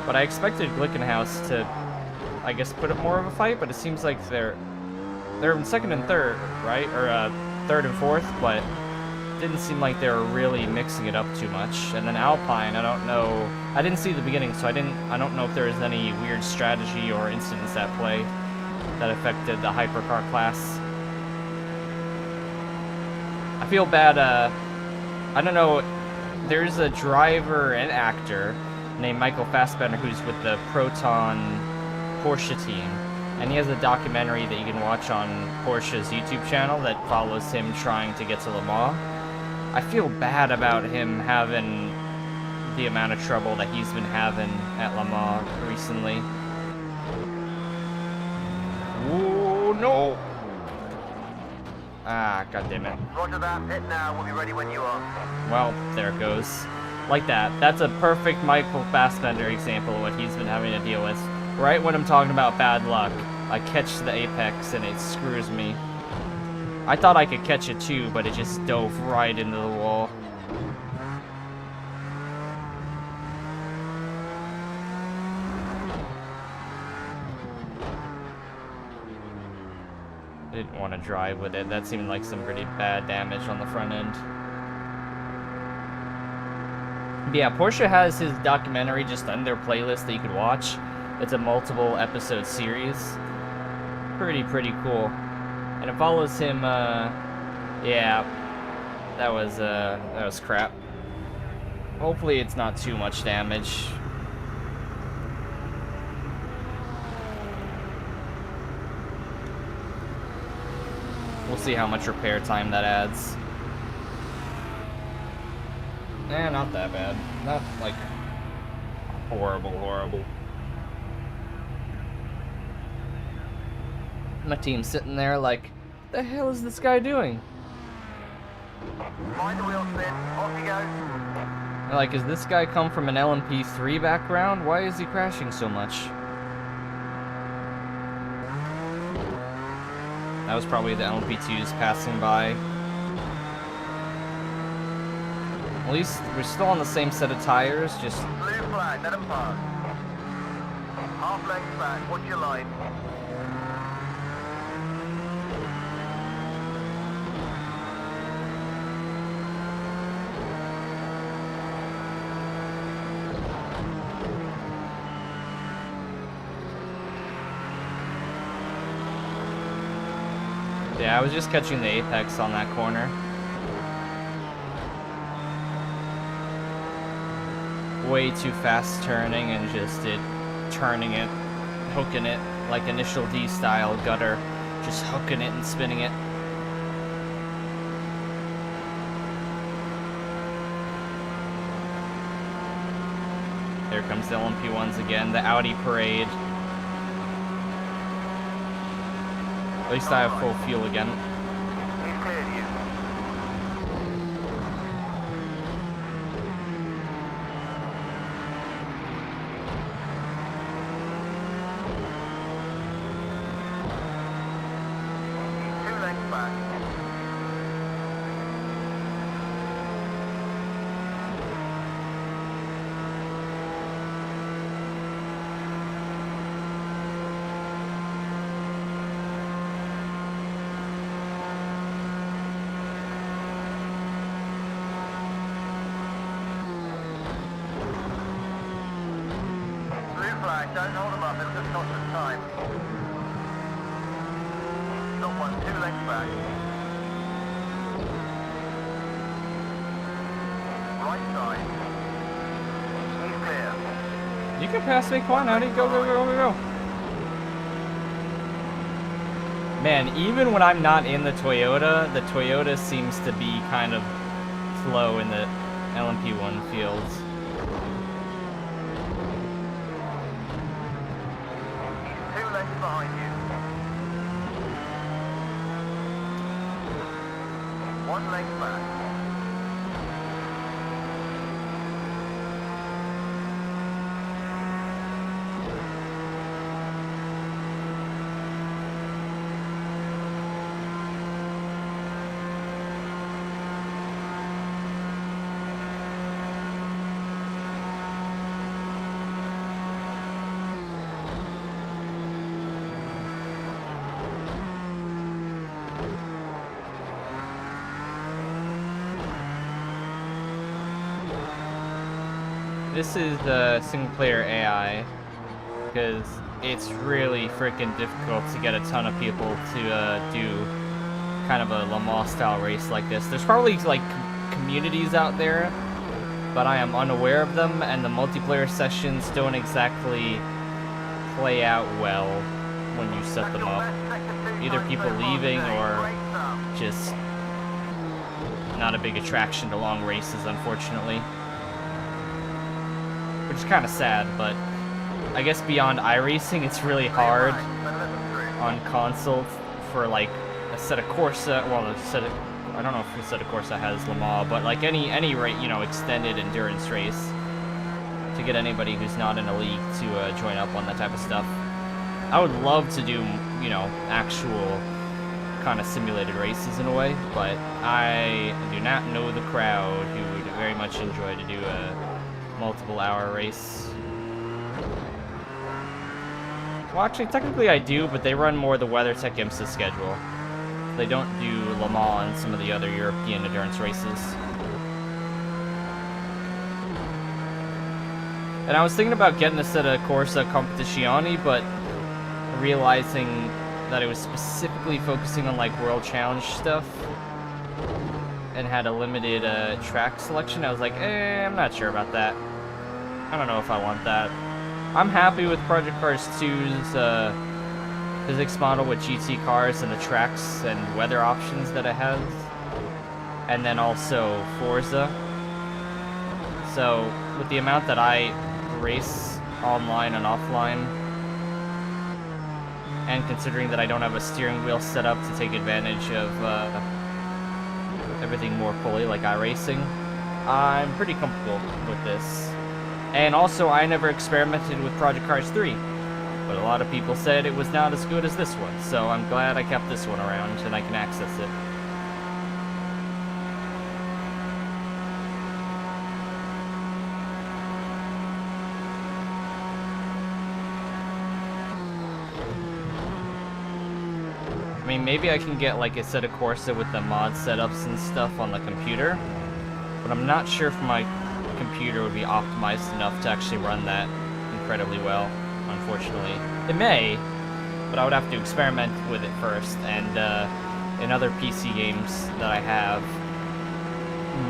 But I expected Glickenhaus to, I guess, put up more of a fight, but it seems like they're in second and third, right? Or third and fourth, but it didn't seem like they were really mixing it up too much. And then Alpine, I don't know. I didn't see the beginning, so I don't know if there was any weird strategy or incidents at play that affected the hypercar class. I feel bad, I don't know, there's a driver and actor named Michael Fassbender who's with the Proton Porsche team, and he has a documentary that you can watch on Porsche's YouTube channel that follows him trying to get to Le Mans. I feel bad about him having the amount of trouble that he's been having at Le Mans recently. Oh no! Ah, goddammit. Roger that, pit now, we'll be ready when you are. Well, there it goes. Like that. That's a perfect Michael Fassbender example of what he's been having to deal with. Right when I'm talking about bad luck, I catch the apex and it screws me. I thought I could catch it too, but it just dove right into the wall. I didn't want to drive with it. That seemed like some pretty bad damage on the front end. But yeah, Porsche has his documentary just on their playlist that you could watch. It's a multiple episode series. Pretty cool. And it follows him, yeah, that was crap. Hopefully it's not too much damage. We'll see how much repair time that adds. Eh, not that bad. Not, like, horrible. My team's sitting there like, the hell is this guy doing? Mind the wheel spin, off you go. They're like, is this guy come from an LMP3 background? Why is he crashing so much? That was probably the LMP2s passing by. At least we're still on the same set of tires, just... Blue flag, let him pass. Half length back, watch your line. Yeah, I was just catching the apex on that corner. Way too fast turning and just turning it, hooking it like initial D style gutter, just hooking it and spinning it. There comes the LMP1s again, the Audi parade. At least I have full fuel again. He's cleared you. He's 2 lengths back. Don't hold them up, it'll just cost us time. Stop 1, 2 lengths back. Right side. He's clear. You can pass me, come on, Audi, go. Man, even when I'm not in the Toyota seems to be kind of slow in the LMP1 fields. Behind you. 1 length back. This is the single-player AI, because it's really freaking difficult to get a ton of people to do kind of a Le Mans-style race like this. There's probably, like, communities out there, but I am unaware of them, and the multiplayer sessions don't exactly play out well when you set them up. Either people leaving or just not a big attraction to long races, unfortunately. Which is kind of sad, but I guess beyond iRacing, it's really hard on console for like a set of Corsa. Well, I don't know if a set of Corsa has Le Mans, but like any extended endurance race to get anybody who's not in a league to join up on that type of stuff. I would love to do actual kind of simulated races in a way, but I do not know the crowd who would very much enjoy to do a multiple-hour race. Well, actually, technically I do, but they run more the WeatherTech IMSA schedule. They don't do Le Mans and some of the other European endurance races. And I was thinking about getting a set of Corsa Competizioni, but realizing that it was specifically focusing on like World Challenge stuff and had a limited track selection, I was like, I'm not sure about that. I don't know if I want that. I'm happy with Project Cars 2's physics model with GT cars and the tracks and weather options that it has. And then also Forza. So, with the amount that I race online and offline, and considering that I don't have a steering wheel set up to take advantage of everything more fully like iRacing, I'm pretty comfortable with this. And also, I never experimented with Project Cars 3, but a lot of people said it was not as good as this one, so I'm glad I kept this one around and I can access it. I mean, maybe I can get like a set of Corsa with the mod setups and stuff on the computer, but I'm not sure if my computer would be optimized enough to actually run that incredibly well, unfortunately. It may, but I would have to experiment with it first, and in other PC games that I have,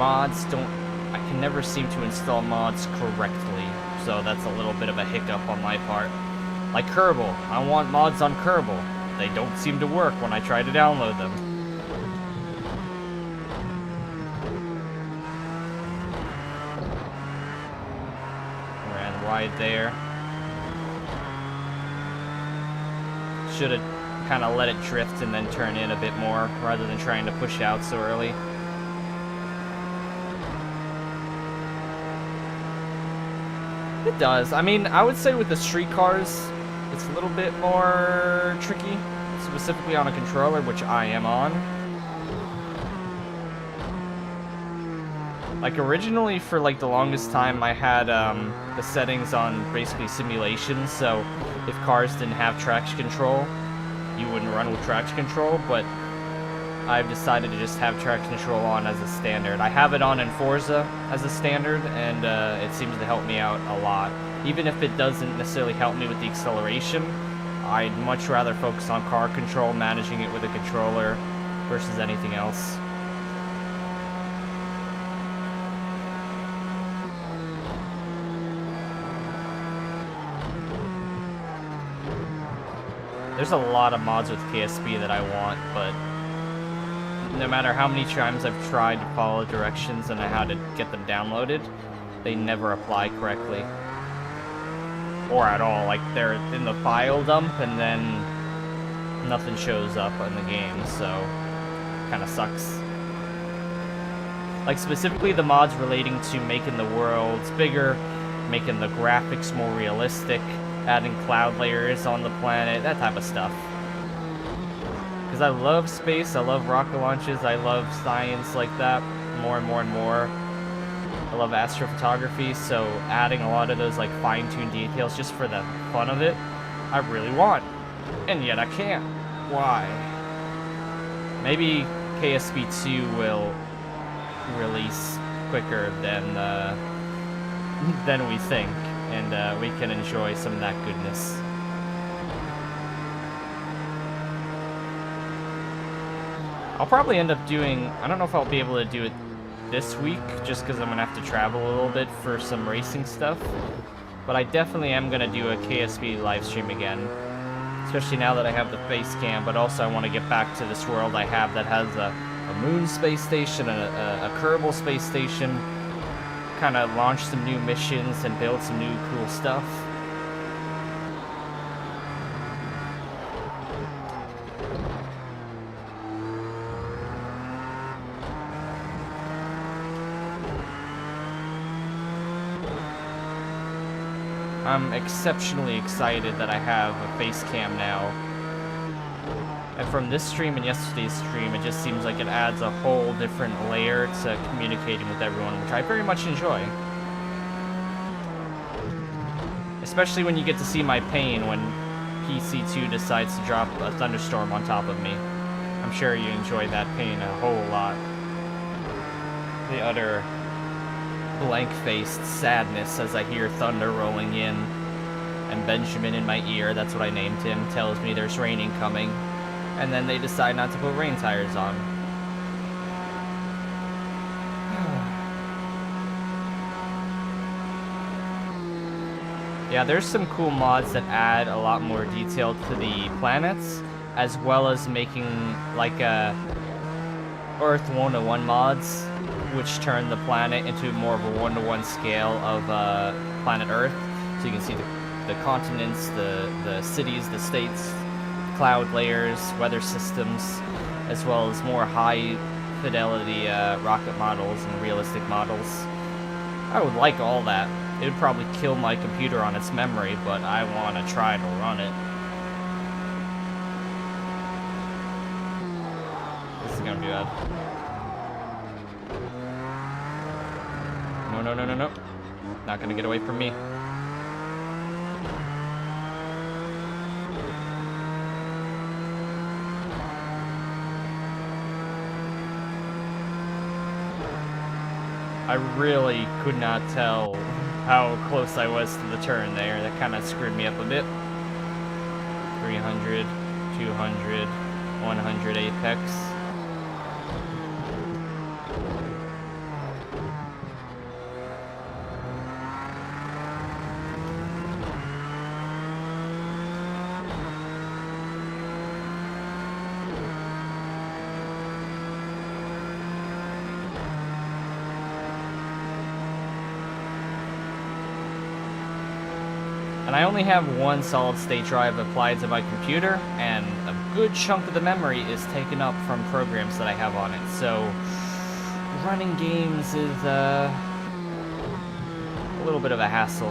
I can never seem to install mods correctly, so that's a little bit of a hiccup on my part. Like Kerbal, I want mods on Kerbal. They don't seem to work when I try to download them. Ran wide there. Should have kind of let it drift and then turn in a bit more, rather than trying to push out so early. It does. I mean, I would say with the street cars, it's a little bit more tricky, specifically on a controller, which I am on. Like, originally, for like the longest time, I had the settings on basically simulation, so if cars didn't have traction control, you wouldn't run with traction control, but I've decided to just have traction control on as a standard. I have it on in Forza as a standard, and it seems to help me out a lot. Even if it doesn't necessarily help me with the acceleration, I'd much rather focus on car control, managing it with a controller, versus anything else. There's a lot of mods with KSP that I want, but no matter how many times I've tried to follow directions and how to get them downloaded, they never apply correctly. Or at all. Like, they're in the file dump and then nothing shows up in the game, so kind of sucks. Like, specifically the mods relating to making the worlds bigger, making the graphics more realistic, adding cloud layers on the planet, that type of stuff. Because I love space, I love rocket launches, I love science like that more and more and more. I love astrophotography, so adding a lot of those like fine-tuned details just for the fun of it, I really want. And yet I can't. Why? Maybe KSP 2 will release quicker than we think, and we can enjoy some of that goodness. I'll probably end up doing, I don't know if I'll be able to do it this week, just because I'm going to have to travel a little bit for some racing stuff, but I definitely am going to do a KSP live stream again, especially now that I have the face cam, but also I want to get back to this world I have that has a moon space station, a Kerbal space station, kind of launch some new missions and build some new cool stuff. I'm exceptionally excited that I have a face cam now. And from this stream and yesterday's stream, it just seems like it adds a whole different layer to communicating with everyone, which I very much enjoy. Especially when you get to see my pain when PC2 decides to drop a thunderstorm on top of me. I'm sure you enjoy that pain a whole lot. The utter blank-faced sadness as I hear thunder rolling in, and Benjamin in my ear, that's what I named him, tells me there's raining coming, and then they decide not to put rain tires on. Yeah, there's some cool mods that add a lot more detail to the planets, as well as making like a Earth 1-to-1 mods, which turn the planet into more of a 1-to-1 scale of planet Earth. So you can see the continents, the cities, the states, cloud layers, weather systems, as well as more high fidelity rocket models and realistic models. I would like all that. It would probably kill my computer on its memory, but I want to try to run it. This is gonna be bad. No, no, no, no, no. Not gonna get away from me. I really could not tell how close I was to the turn there. That kind of screwed me up a bit. 300, 200, 100 apex. And I only have one solid-state drive applied to my computer, and a good chunk of the memory is taken up from programs that I have on it. So running games is a little bit of a hassle.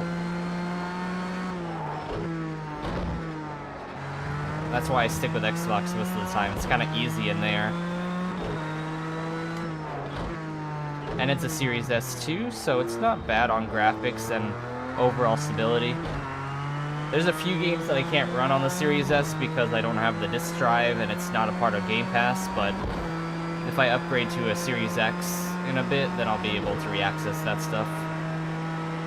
That's why I stick with Xbox most of the time. It's kind of easy in there. And it's a Series S too, so it's not bad on graphics and overall stability. There's a few games that I can't run on the Series S because I don't have the disc drive and it's not a part of Game Pass, but if I upgrade to a Series X in a bit, then I'll be able to re-access that stuff.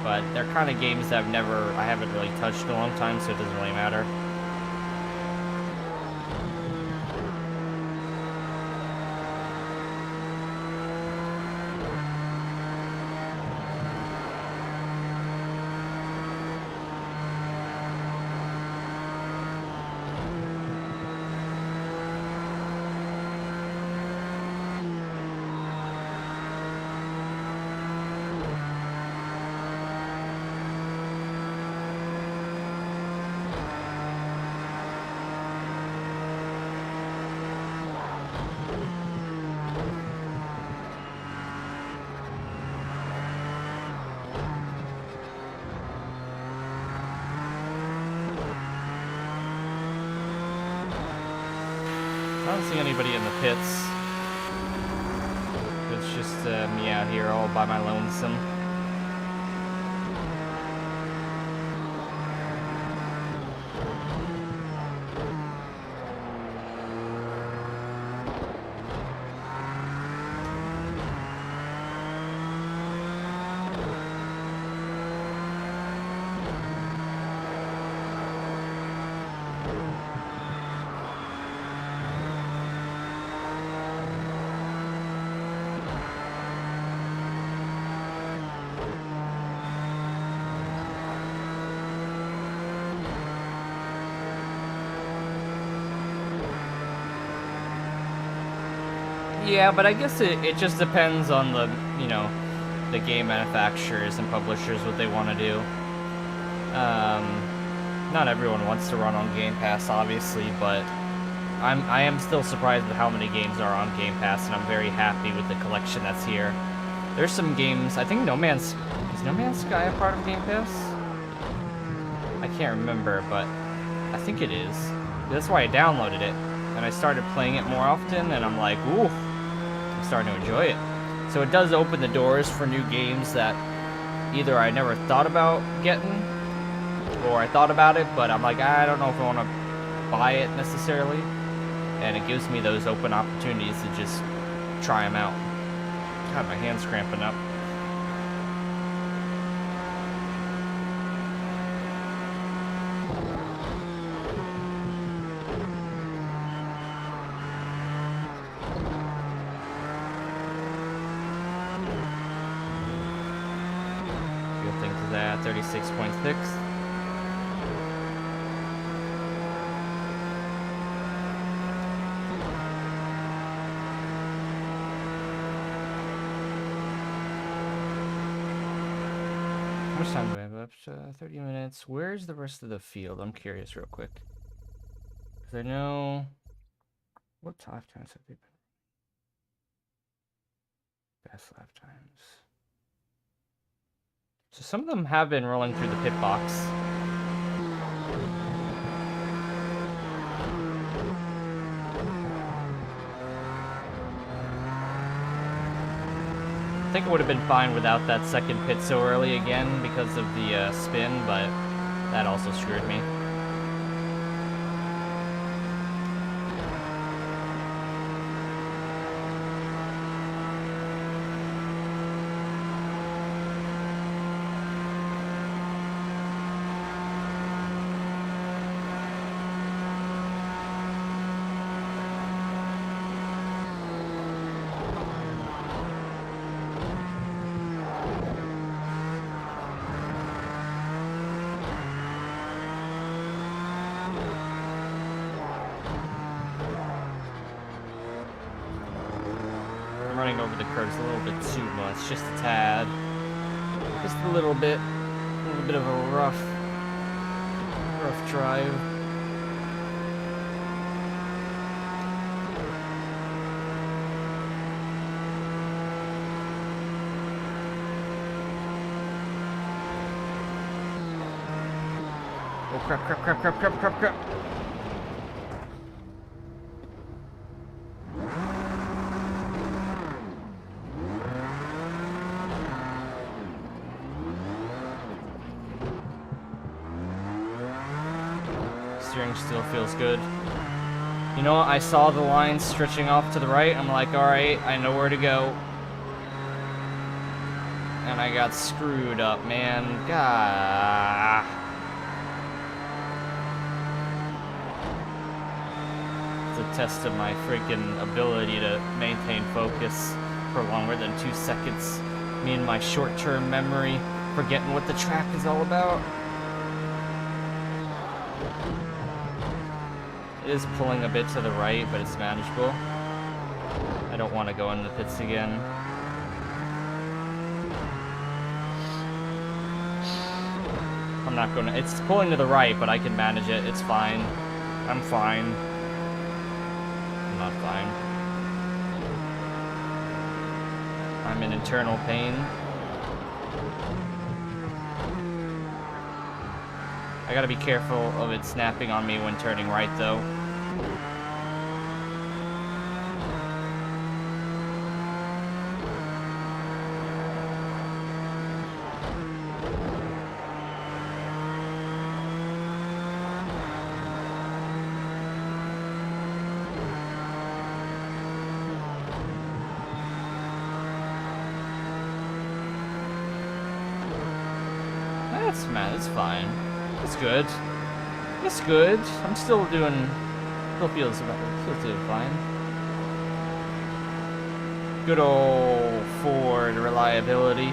But they're kind of games that I haven't really touched in a long time, so it doesn't really matter. I don't see anybody in the pits. It's just me out here all by my lonesome. Yeah, but I guess it just depends on the, the game manufacturers and publishers, what they want to do. Not everyone wants to run on Game Pass, obviously, but I am still surprised at how many games are on Game Pass, and I'm very happy with the collection that's here. There's some games, I think is No Man's Sky a part of Game Pass? I can't remember, but I think it is. That's why I downloaded it, and I started playing it more often, and I'm like, ooh, I'm starting to enjoy it. So it does open the doors for new games that either I never thought about getting, or I thought about it, but I'm like, I don't know if I want to buy it necessarily. And it gives me those open opportunities to just try them out. God, my hand's cramping up. Good thing to that, 36.6. How much time do I have left? 30 minutes. Where's the rest of the field? I'm curious real quick. Because I know... What lap times have they been? Best lap times. So some of them have been rolling through the pit box. I think it would have been fine without that second pit so early again because of the spin, but that also screwed me. Running over the curves a little bit too much, just a tad. Just a little bit of a rough drive. Oh crap. Steering still feels good. You know what? I saw the line stretching off to the right. I'm like, alright, I know where to go. And I got screwed up, man. Gah. It's a test of my freaking ability to maintain focus for longer than 2 seconds. Me and my short-term memory forgetting what the track is all about. It is pulling a bit to the right, but it's manageable. I don't want to go into the pits again. I'm not going to... It's pulling to the right, but I can manage it. It's fine. I'm fine. I'm not fine. I'm in internal pain. I gotta be careful of it snapping on me when turning right, though. That's fine. It's good. It's good. I'm still doing... Still feels fine. Good old Ford reliability.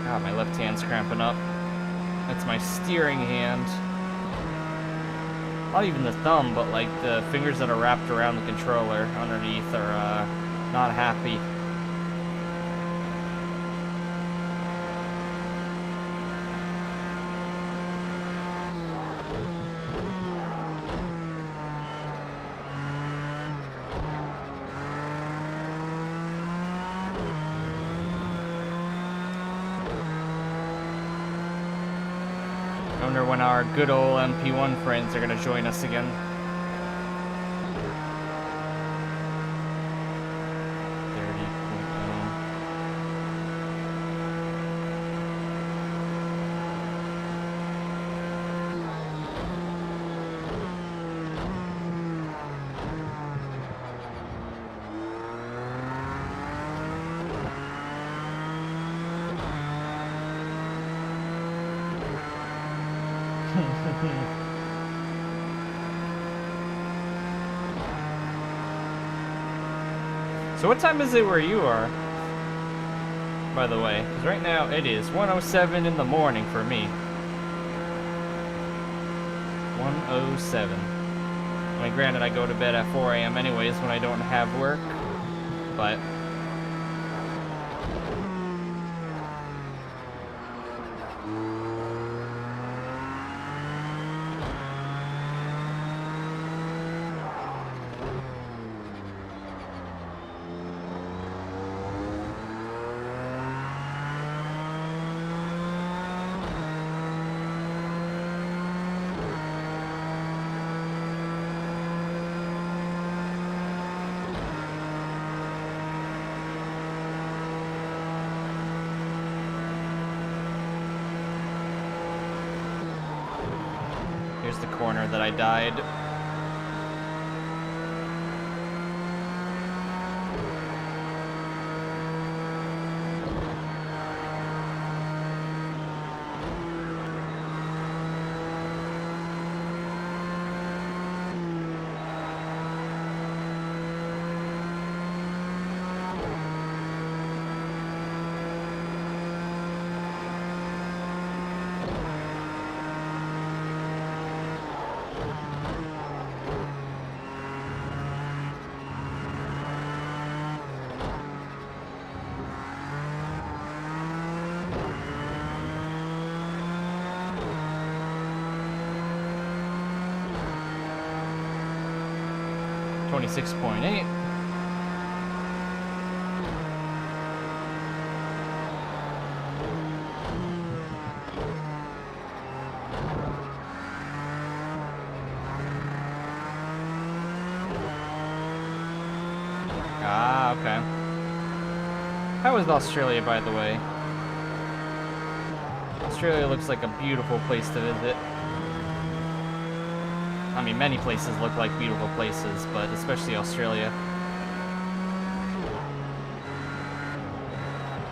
God, my left hand's cramping up. That's my steering hand. Not even the thumb, but like the fingers that are wrapped around the controller underneath are not happy. I wonder when our good old MP1 friends are going to join us again. 30.0. So what time is it where you are? By the way, because right now it is 1:07 in the morning for me. 1:07. I mean, granted, I go to bed at 4 a.m. anyways when I don't have work, but... Here's the corner that I died. .8. Ah, okay. How is Australia, by the way? Australia looks like a beautiful place to visit. I mean, many places look like beautiful places, but especially Australia.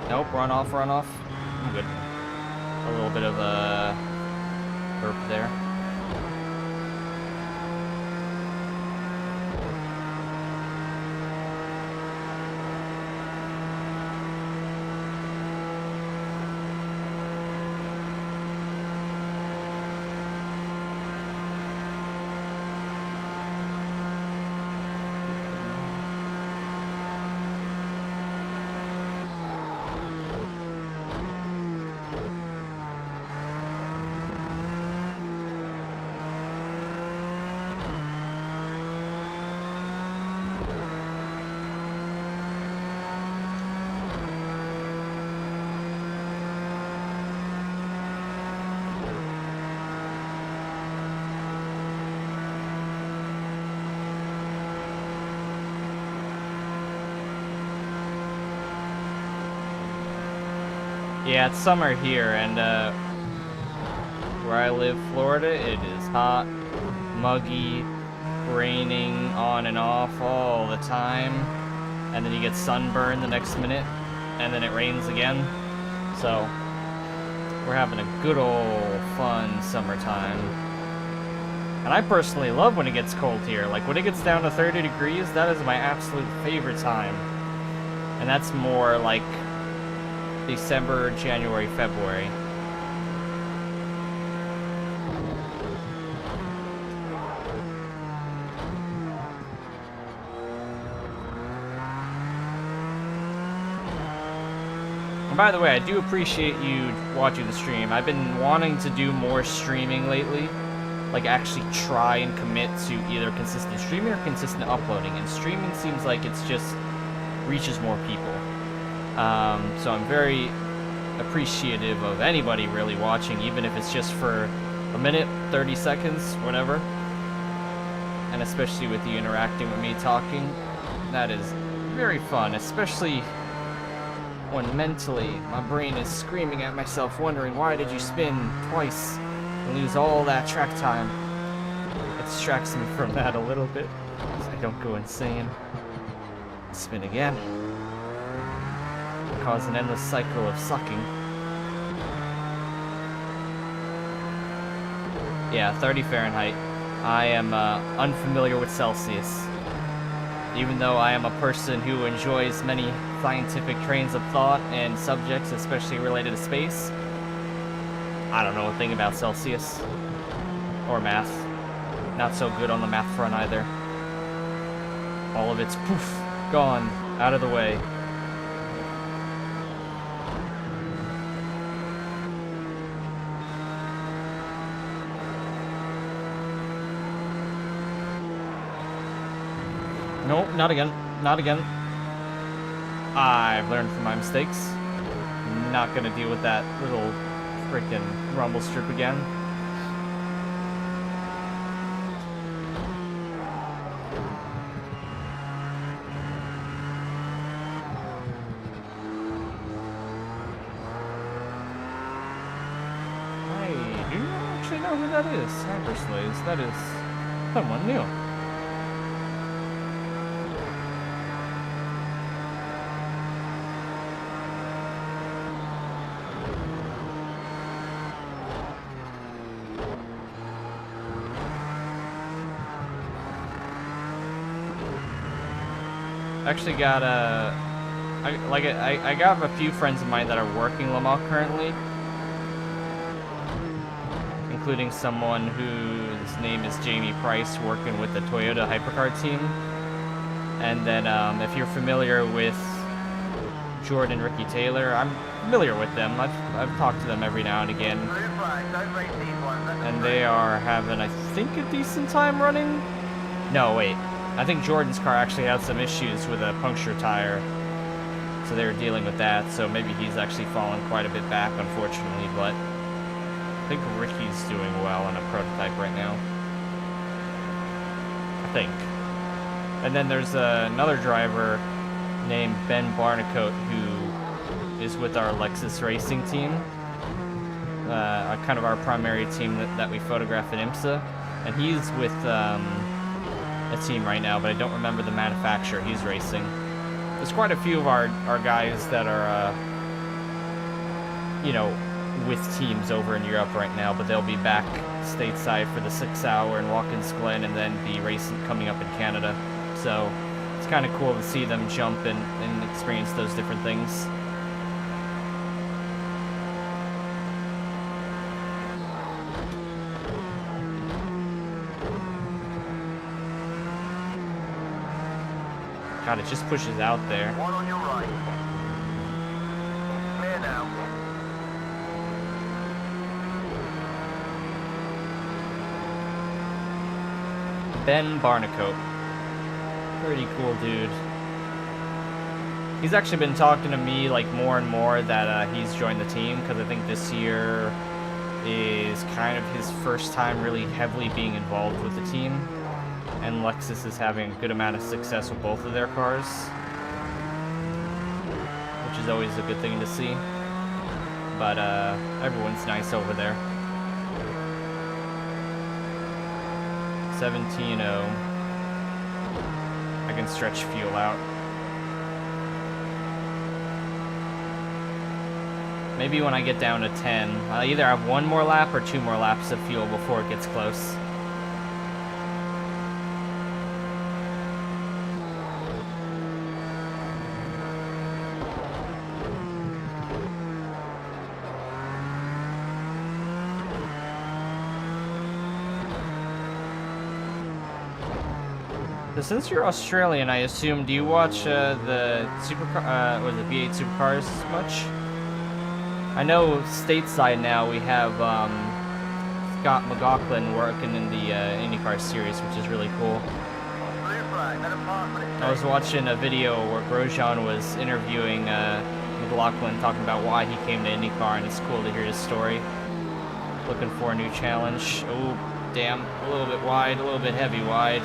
Nope, run off. I'm good. A little bit of a burp there. Yeah, it's summer here, and where I live, Florida, it is hot, muggy, raining on and off all the time, and then you get sunburned the next minute, and then it rains again. So we're having a good old fun summertime. And I personally love when it gets cold here. Like when it gets down to 30 degrees, that is my absolute favorite time. And that's more like December, January, February. And by the way, I do appreciate you watching the stream. I've been wanting to do more streaming lately. Like actually try and commit to either consistent streaming or consistent uploading. And streaming seems like it's just reaches more people. So I'm very appreciative of anybody really watching, even if it's just for a minute, 30 seconds, whatever. And especially with you interacting with me talking, that is very fun, especially when mentally my brain is screaming at myself, wondering why did you spin twice and lose all that track time. It distracts me from that a little bit, so I don't go insane. Spin again. Cause an endless cycle of sucking. Yeah, 30 Fahrenheit. I am unfamiliar with Celsius. Even though I am a person who enjoys many scientific trains of thought and subjects, especially related to space, I don't know a thing about Celsius. Or math. Not so good on the math front either. All of it's poof, gone, out of the way. Nope, not again. Not again. I've learned from my mistakes. Not gonna deal with that little freaking rumble strip again. I do not actually know who that is. Cyberslaves. That is someone new. Actually got I got a few friends of mine that are working Le Mans currently, including someone whose name is Jamie Price, working with the Toyota Hypercar team. And then if you're familiar with Jordan and Ricky Taylor, I'm familiar with them. I've talked to them every now and again, and they are having, I think, a decent time running. No, wait. I think Jordan's car actually had some issues with a puncture tire, so they were dealing with that, so maybe he's actually fallen quite a bit back, unfortunately, but I think Ricky's doing well on a prototype right now. I think. And then there's another driver named Ben Barnicoat who is with our Lexus racing team, kind of our primary team that we photograph at IMSA, and he's with a team right now, but I don't remember the manufacturer he's racing. There's quite a few of our guys that are, you know, with teams over in Europe right now, but they'll be back stateside for the 6 hour in Watkins Glen and then be racing coming up in Canada. So it's kind of cool to see them jump and experience those different things. God, it just pushes out there. One on your right. Clear now. Ben Barnicoat. Pretty cool dude. He's actually been talking to me like more and more that he's joined the team, because I think this year is kind of his first time really heavily being involved with the team. And Lexus is having a good amount of success with both of their cars, which is always a good thing to see. But everyone's nice over there. 17.0. I can stretch fuel out. Maybe when I get down to 10, I'll either have one more lap or 2 more laps of fuel before it gets close. So since you're Australian, I assume, do you watch the supercar, or the V8 supercars much? I know stateside now we have Scott McLaughlin working in the IndyCar series, which is really cool. I was watching a video where Grosjean was interviewing McLaughlin, talking about why he came to IndyCar, and it's cool to hear his story. Looking for a new challenge. Oh, damn, a little bit wide, a little bit heavy wide.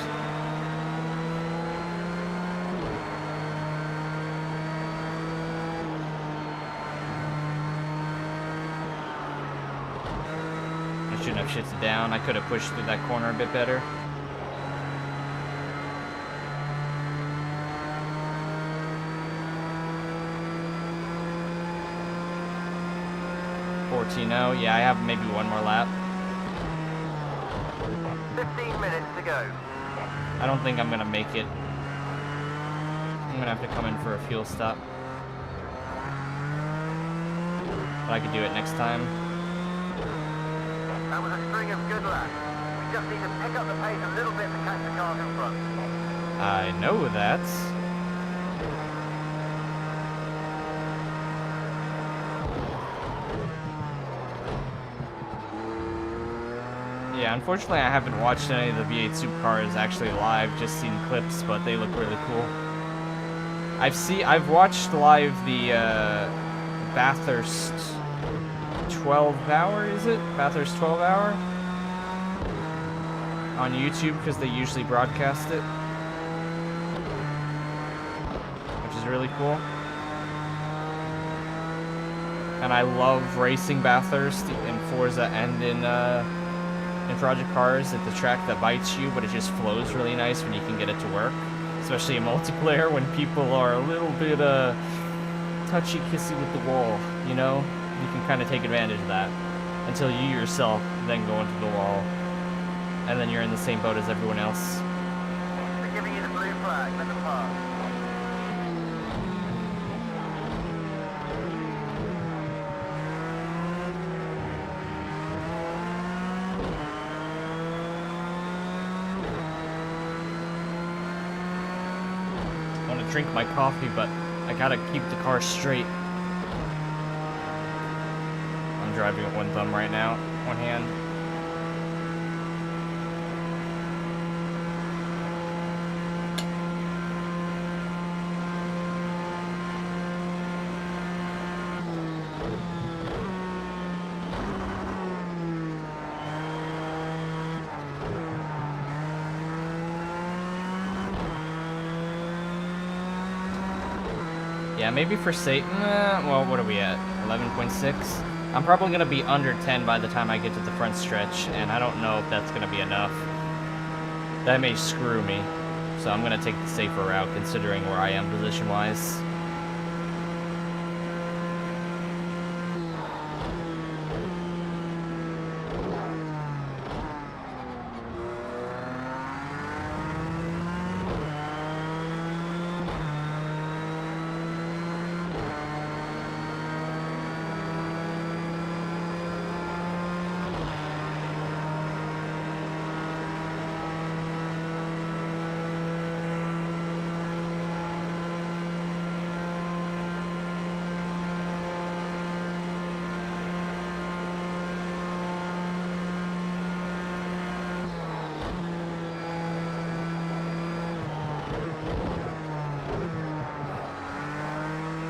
Shouldn't have shifted down. I could have pushed through that corner a bit better. $14.0. Yeah, I have maybe one more lap. 15 minutes to go. I don't think I'm gonna make it. I'm gonna have to come in for a fuel stop. But I could do it next time. That was a string of good laps. We just need to pick up the pace a little bit to catch the cars in front. I know that. Yeah, unfortunately I haven't watched any of the V8 supercars actually live, just seen clips, but they look really cool. I've watched live the Bathurst 12 hour, is it? Bathurst 12 hour? On YouTube, because they usually broadcast it. Which is really cool. And I love racing Bathurst in Forza and in Project Cars at the track that bites you, but it just flows really nice when you can get it to work. Especially in multiplayer when people are a little bit touchy-kissy with the wall, you know? You can kind of take advantage of that until you yourself then go into the wall. And then you're in the same boat as everyone else. They're giving you the blue flag. Let them pass. I want to drink my coffee, but I gotta keep the car straight. I'm driving with one thumb right now, one hand. Yeah, maybe for Satan, well, what are we at? 11.6? I'm probably going to be under 10 by the time I get to the front stretch, and I don't know if that's going to be enough. That may screw me, so I'm going to take the safer route considering where I am position-wise.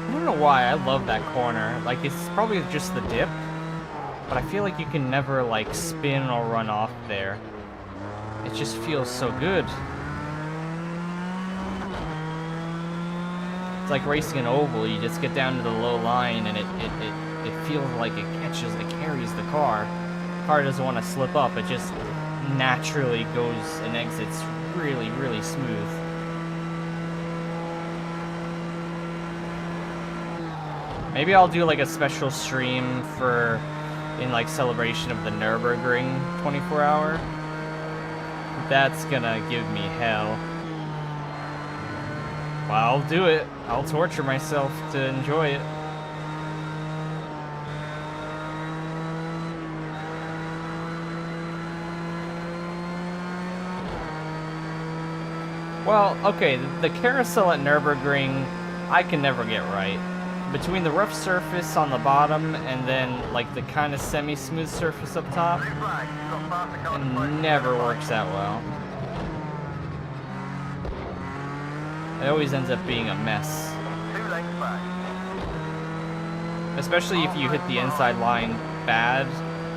I don't know why, I love that corner. Like, it's probably just the dip, but I feel like you can never, like, spin or run off there. It just feels so good. It's like racing an oval, you just get down to the low line and it feels like it carries the car. The car doesn't want to slip up, it just naturally goes and exits really, really smooth. Maybe I'll do like a special stream in like celebration of the Nürburgring 24 hour. That's gonna give me hell. Well, I'll do it. I'll torture myself to enjoy it. Well, okay, the carousel at Nürburgring, I can never get right. Between the rough surface on the bottom and then like the kind of semi-smooth surface up top, it never works out well. It always ends up being a mess. Especially if you hit the inside line bad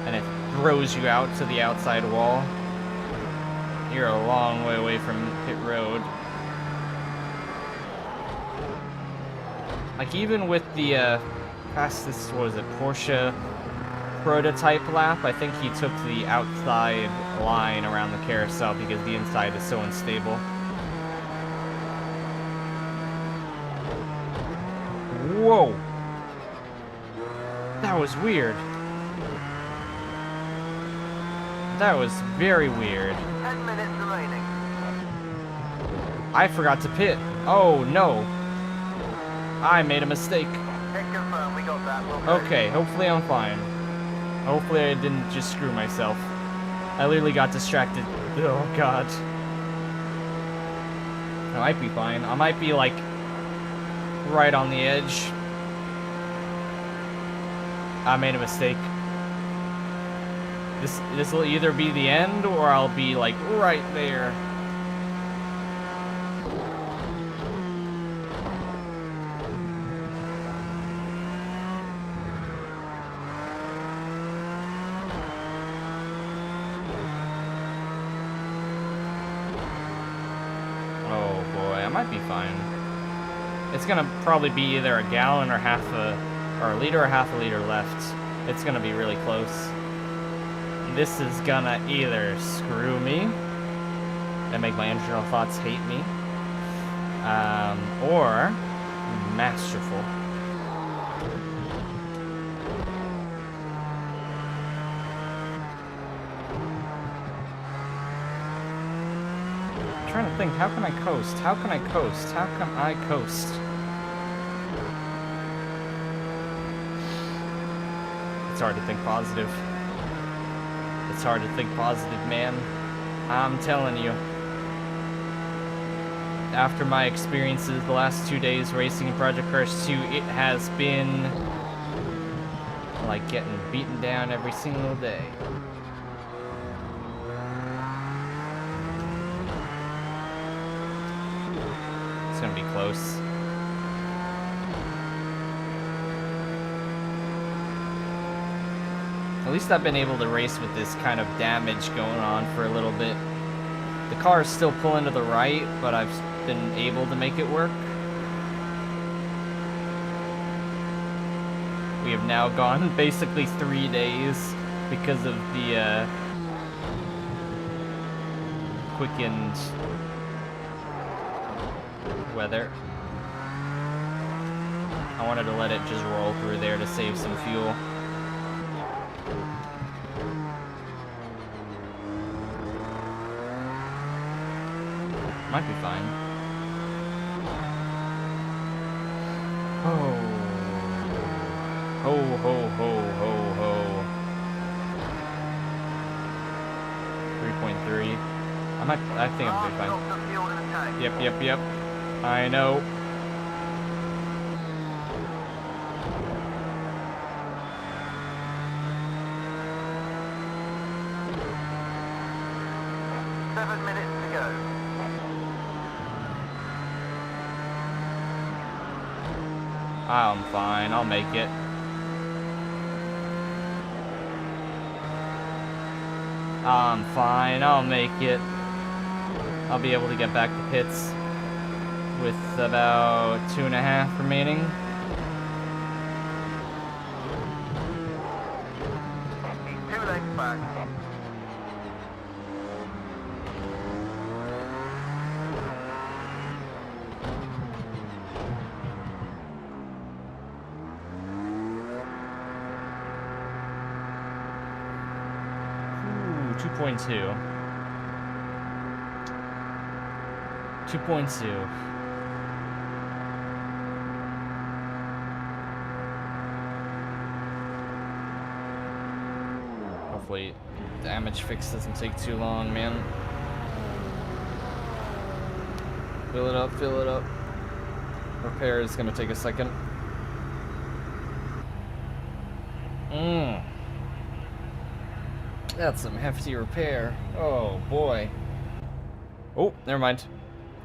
and it throws you out to the outside wall. You're a long way away from pit road. Like even with the fastest, what was it, Porsche Prototype lap, I think he took the outside line around the carousel because the inside is so unstable. Whoa! That was weird. That was very weird. 10 minutes remaining. I forgot to pit. Oh, no. I made a mistake. Hit confirm, we got that. We'll go. Okay, hopefully I'm fine. Hopefully I didn't just screw myself. I literally got distracted. Oh, God. I might be fine. I might be, like, right on the edge. I made a mistake. This will either be the end, or I'll be, like, right there. Oh, boy. I might be fine. It's gonna probably be either a gallon or or a liter or half a liter left. It's gonna be really close. This is gonna either screw me and make my internal thoughts hate me, or masterful. I'm trying to think, how can I coast? How can I coast? How can I coast? It's hard to think positive. It's hard to think positive, man. I'm telling you. After my experiences the last 2 days racing in Project Cars 2, it has been like getting beaten down every single day. It's gonna be close. At least I've been able to race with this kind of damage going on for a little bit. The car is still pulling to the right, but I've been able to make it work. We have now gone basically 3 days because of the quickened weather. I wanted to let it just roll through there to save some fuel. Might be fine. Oh. Ho, ho, ho, ho, ho. 3.3. I think I'm pretty fine. Yep. I know. I'm fine, I'll make it. I'm fine, I'll make it. I'll be able to get back to pits with about 2.5 remaining. He's 2 lengths back. Ooh, 2.2. 2.2. Hopefully, damage fix doesn't take too long, man. Fill it up, fill it up. Repair is gonna take a second. That's some hefty repair. Oh boy. Oh, never mind.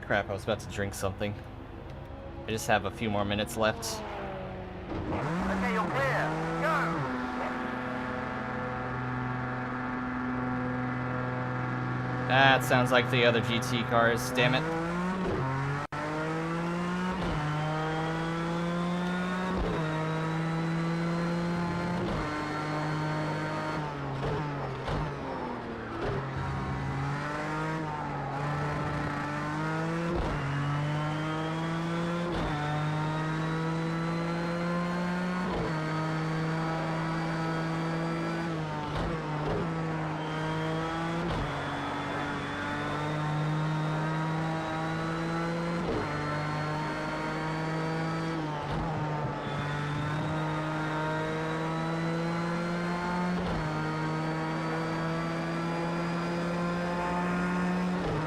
Crap, I was about to drink something. I just have a few more minutes left. Okay, you're clear. Go! That sounds like the other GT cars, damn it.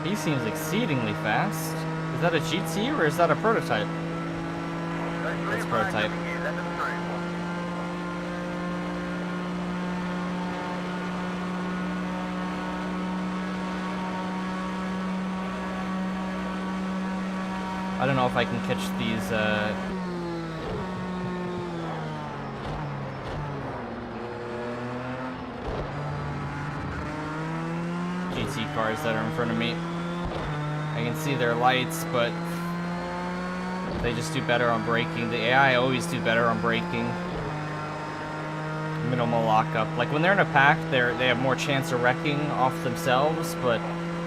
He seems exceedingly fast. Is that a GT or is that a prototype? That's prototype. I don't know if I can catch these, GT cars that are in front of me. I can see their lights, but they just do better on braking. The AI always do better on braking. Minimal lockup. Like when they're in a pack, they have more chance of wrecking off themselves, but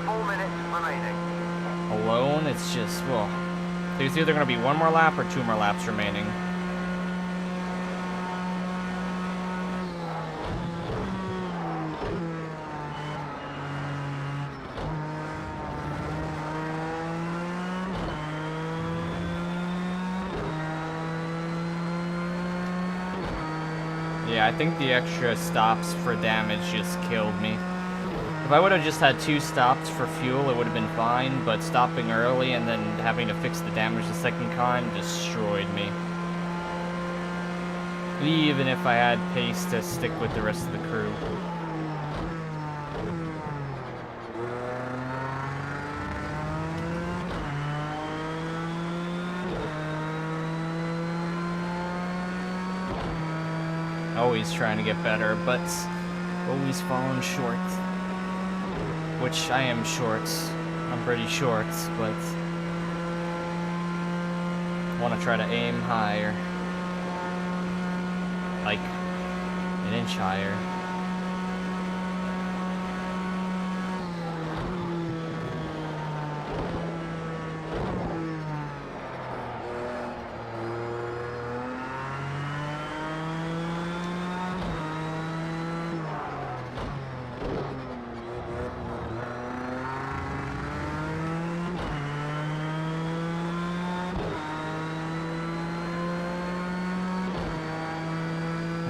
4 minutes remaining. alone, it's just, well, there's either going to be 1 more lap or 2 more laps remaining. Yeah, I think the extra stops for damage just killed me. If I would have just had 2 stops for fuel, it would have been fine, but stopping early and then having to fix the damage the second time destroyed me. Even if I had pace to stick with the rest of the crew. Always trying to get better, but always falling short. Which I am short. I'm pretty short, but want to try to aim higher. Like an inch higher.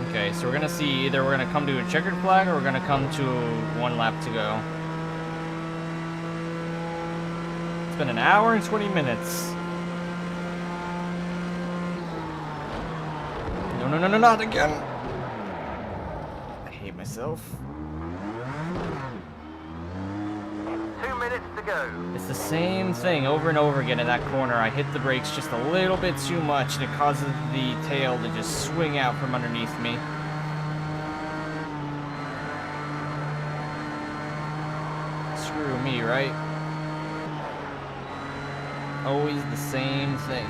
Okay, so we're gonna see either we're gonna come to a checkered flag or we're gonna come to 1 lap to go. It's been an hour and 20 minutes. No, no, no, no, not again. I hate myself. 2 minutes to go. It's the same thing over and over again in that corner. I hit the brakes just a little bit too much and it causes the tail to just swing out from underneath me. Screw me, right? Always the same thing.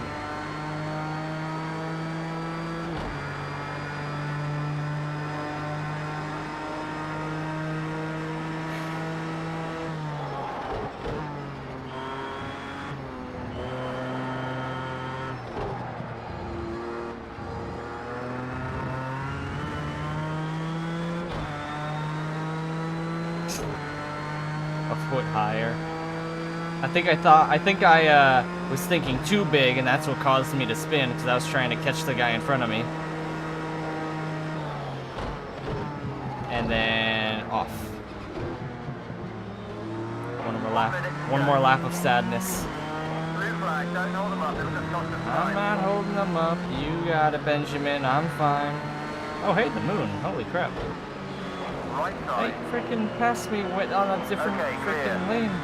A foot higher. I think I was thinking too big, and that's what caused me to spin, because I was trying to catch the guy in front of me. And then off. One more lap of sadness. Blue flag, don't hold them up, it'll just cost us I'm time. not holding them up. You got it, Benjamin. I'm fine. Oh, hey, the moon. Holy crap. Right Hey, side. freaking pass me on a different Okay, freaking clear. lane.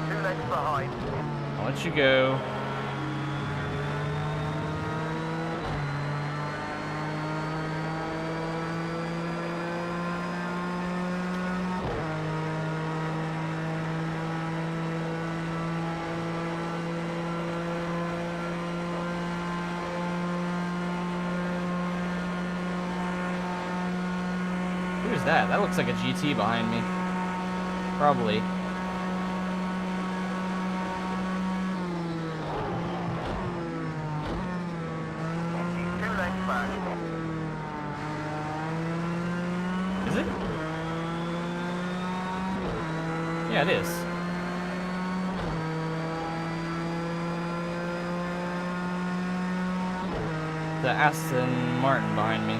2 lengths behind. I'll let you go. Who's that? That looks like a GT behind me. Probably. Back. Is it? Yeah, it is. The Aston Martin behind me.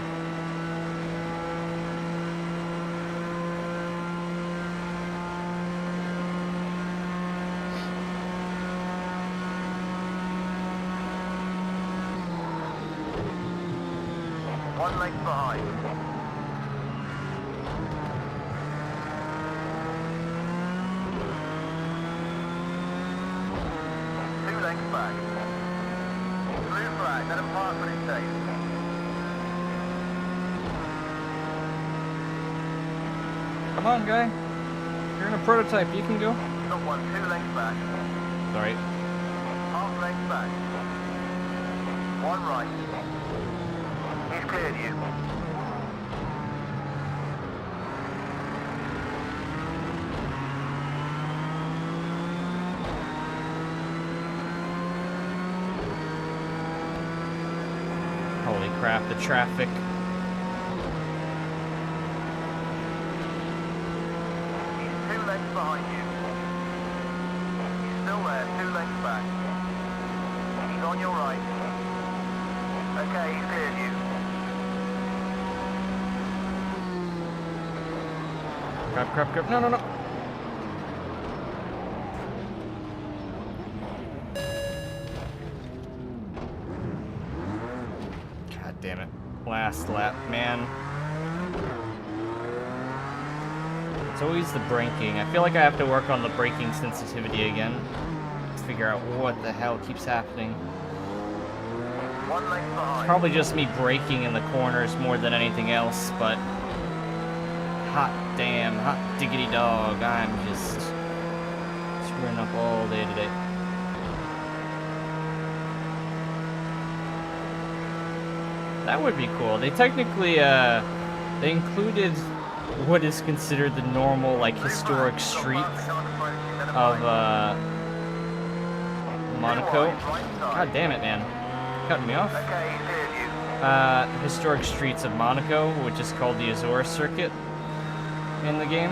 1 length behind. 2 lengths back. Blue flag, let him pass when it's safe. Come on, guy. You're in a prototype. You can go. Got 1, 2 lengths back. Sorry. Half length back. 1 right. He's cleared you. Holy crap, the traffic. He's 2 lengths behind you. He's still there, 2 lengths back. He's on your right. Okay, he's cleared you. Crap, crap, crap. No, no, no. God damn it. Last lap, man. It's always the braking. I feel like I have to work on the braking sensitivity again. To figure out what the hell keeps happening. 1 length behind. Probably just me braking in the corners more than anything else, but hot damn, hot diggity dog, I'm just screwing up all day today. That would be cool. They technically, they included what is considered the normal, like, historic street of, Monaco. God damn it, man. Cutting me off. Okay, he's cleared you. Historic streets of Monaco, which is called the Azores Circuit in the game.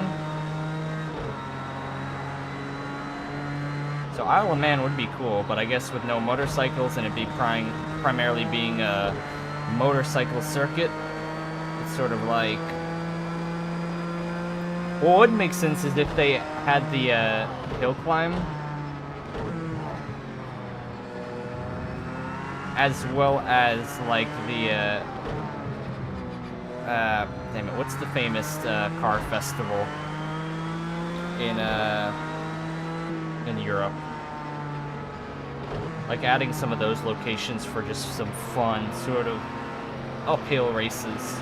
So Isle of Man would be cool, but I guess with no motorcycles and it be primarily being a motorcycle circuit, it's sort of like... What would make sense is if they had the hill climb, as well as like the damn it, what's the famous car festival in Europe? Like adding some of those locations for just some fun sort of uphill races.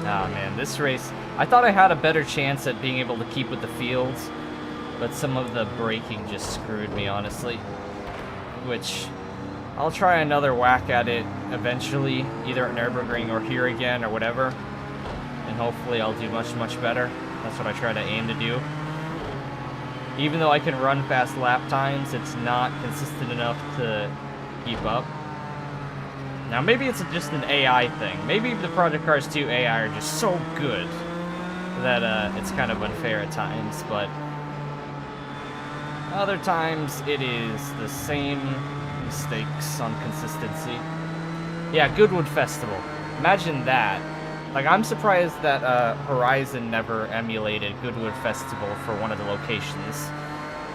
Ah man, this race, I thought I had a better chance at being able to keep with the fields, but some of the braking just screwed me, honestly. Which, I'll try another whack at it eventually, either at Nürburgring or here again or whatever. And hopefully I'll do much, much better. That's what I try to aim to do. Even though I can run fast lap times, it's not consistent enough to keep up. Now maybe it's just an AI thing. Maybe the Project Cars 2 AI are just so good that it's kind of unfair at times, but other times it is the same mistakes on consistency. Yeah, Goodwood Festival. Imagine that. Like, I'm surprised that Horizon never emulated Goodwood Festival for one of the locations.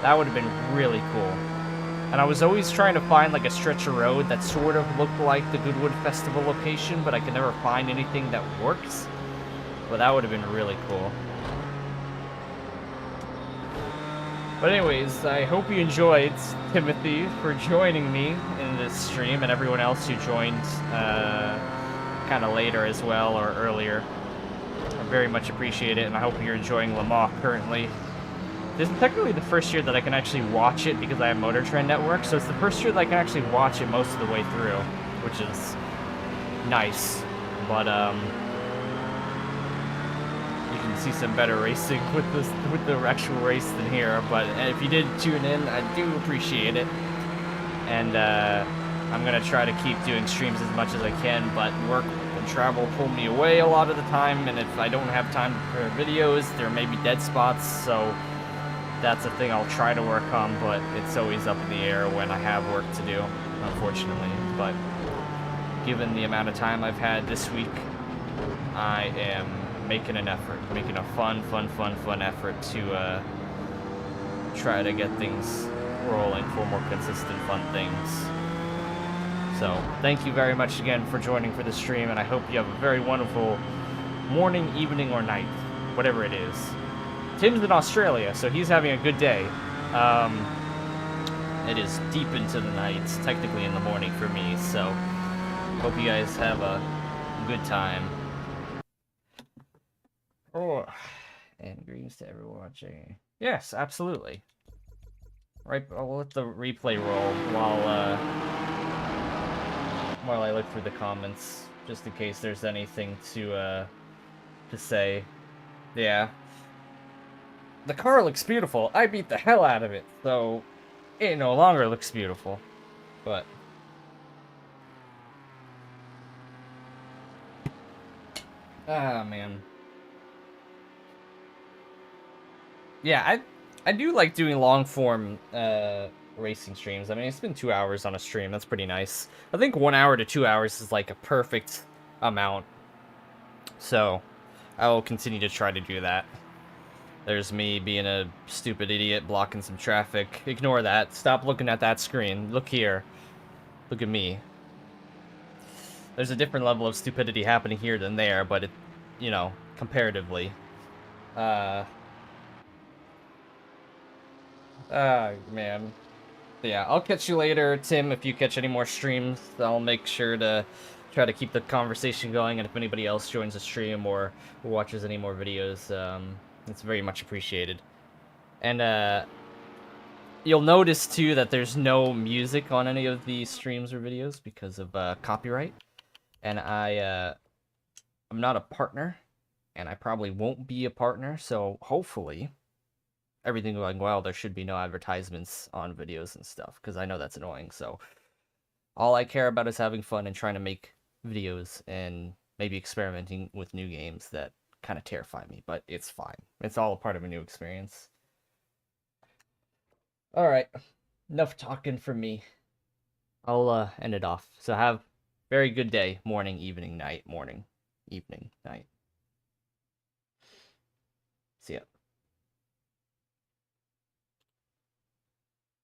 That would have been really cool. And I was always trying to find like a stretch of road that sort of looked like the Goodwood Festival location, but I could never find anything that works. But that would have been really cool. But anyways, I hope you enjoyed, Timothy, for joining me in this stream, and everyone else who joined kind of later as well, or earlier. I very much appreciate it, and I hope you're enjoying Le Mans currently. This is technically the first year that I can actually watch it because I have Motor Trend Network, so it's the first year that I can actually watch it most of the way through, which is nice. But you can see some better racing with the actual race than here. But if you did tune in, I do appreciate it. And I'm gonna try to keep doing streams as much as I can, but work and travel pull me away a lot of the time, and if I don't have time to prepare videos, there may be dead spots, so that's a thing I'll try to work on, but it's always up in the air when I have work to do, unfortunately. But given the amount of time I've had this week, I am making an effort, making a fun effort to try to get things rolling for more consistent fun things. So thank you very much again for joining for the stream, and I hope you have a very wonderful morning, evening, or night, whatever it is. Tim's in Australia, so he's having a good day. It is deep into the night, technically in the morning for me, so hope you guys have a good time. Oh, and greetings to everyone watching. Yes, absolutely. Right, I'll let the replay roll while I look through the comments, just in case there's anything to say. Yeah. The car looks beautiful. I beat the hell out of it, so it no longer looks beautiful. But man. Yeah, I do like doing long form racing streams. I mean, it's been 2 hours on a stream. That's pretty nice. I think 1 hour to 2 hours is like a perfect amount. So, I will continue to try to do that. There's me being a stupid idiot blocking some traffic. Ignore that. Stop looking at that screen. Look here. Look at me. There's a different level of stupidity happening here than there, but it, you know, comparatively. Man. Yeah, I'll catch you later, Tim. If you catch any more streams, I'll make sure to try to keep the conversation going, and if anybody else joins the stream or watches any more videos, it's very much appreciated. And, you'll notice, too, that there's no music on any of the streams or videos because of, copyright. And I'm not a partner, and I probably won't be a partner, so hopefully everything going well, there should be no advertisements on videos and stuff, because I know that's annoying. So all I care about is having fun and trying to make videos and maybe experimenting with new games that kind of terrify me, but it's fine. It's all a part of a new experience. All right, enough talking from me. I'll end it off. So have very good day, morning, evening, night, morning, evening, night. See ya.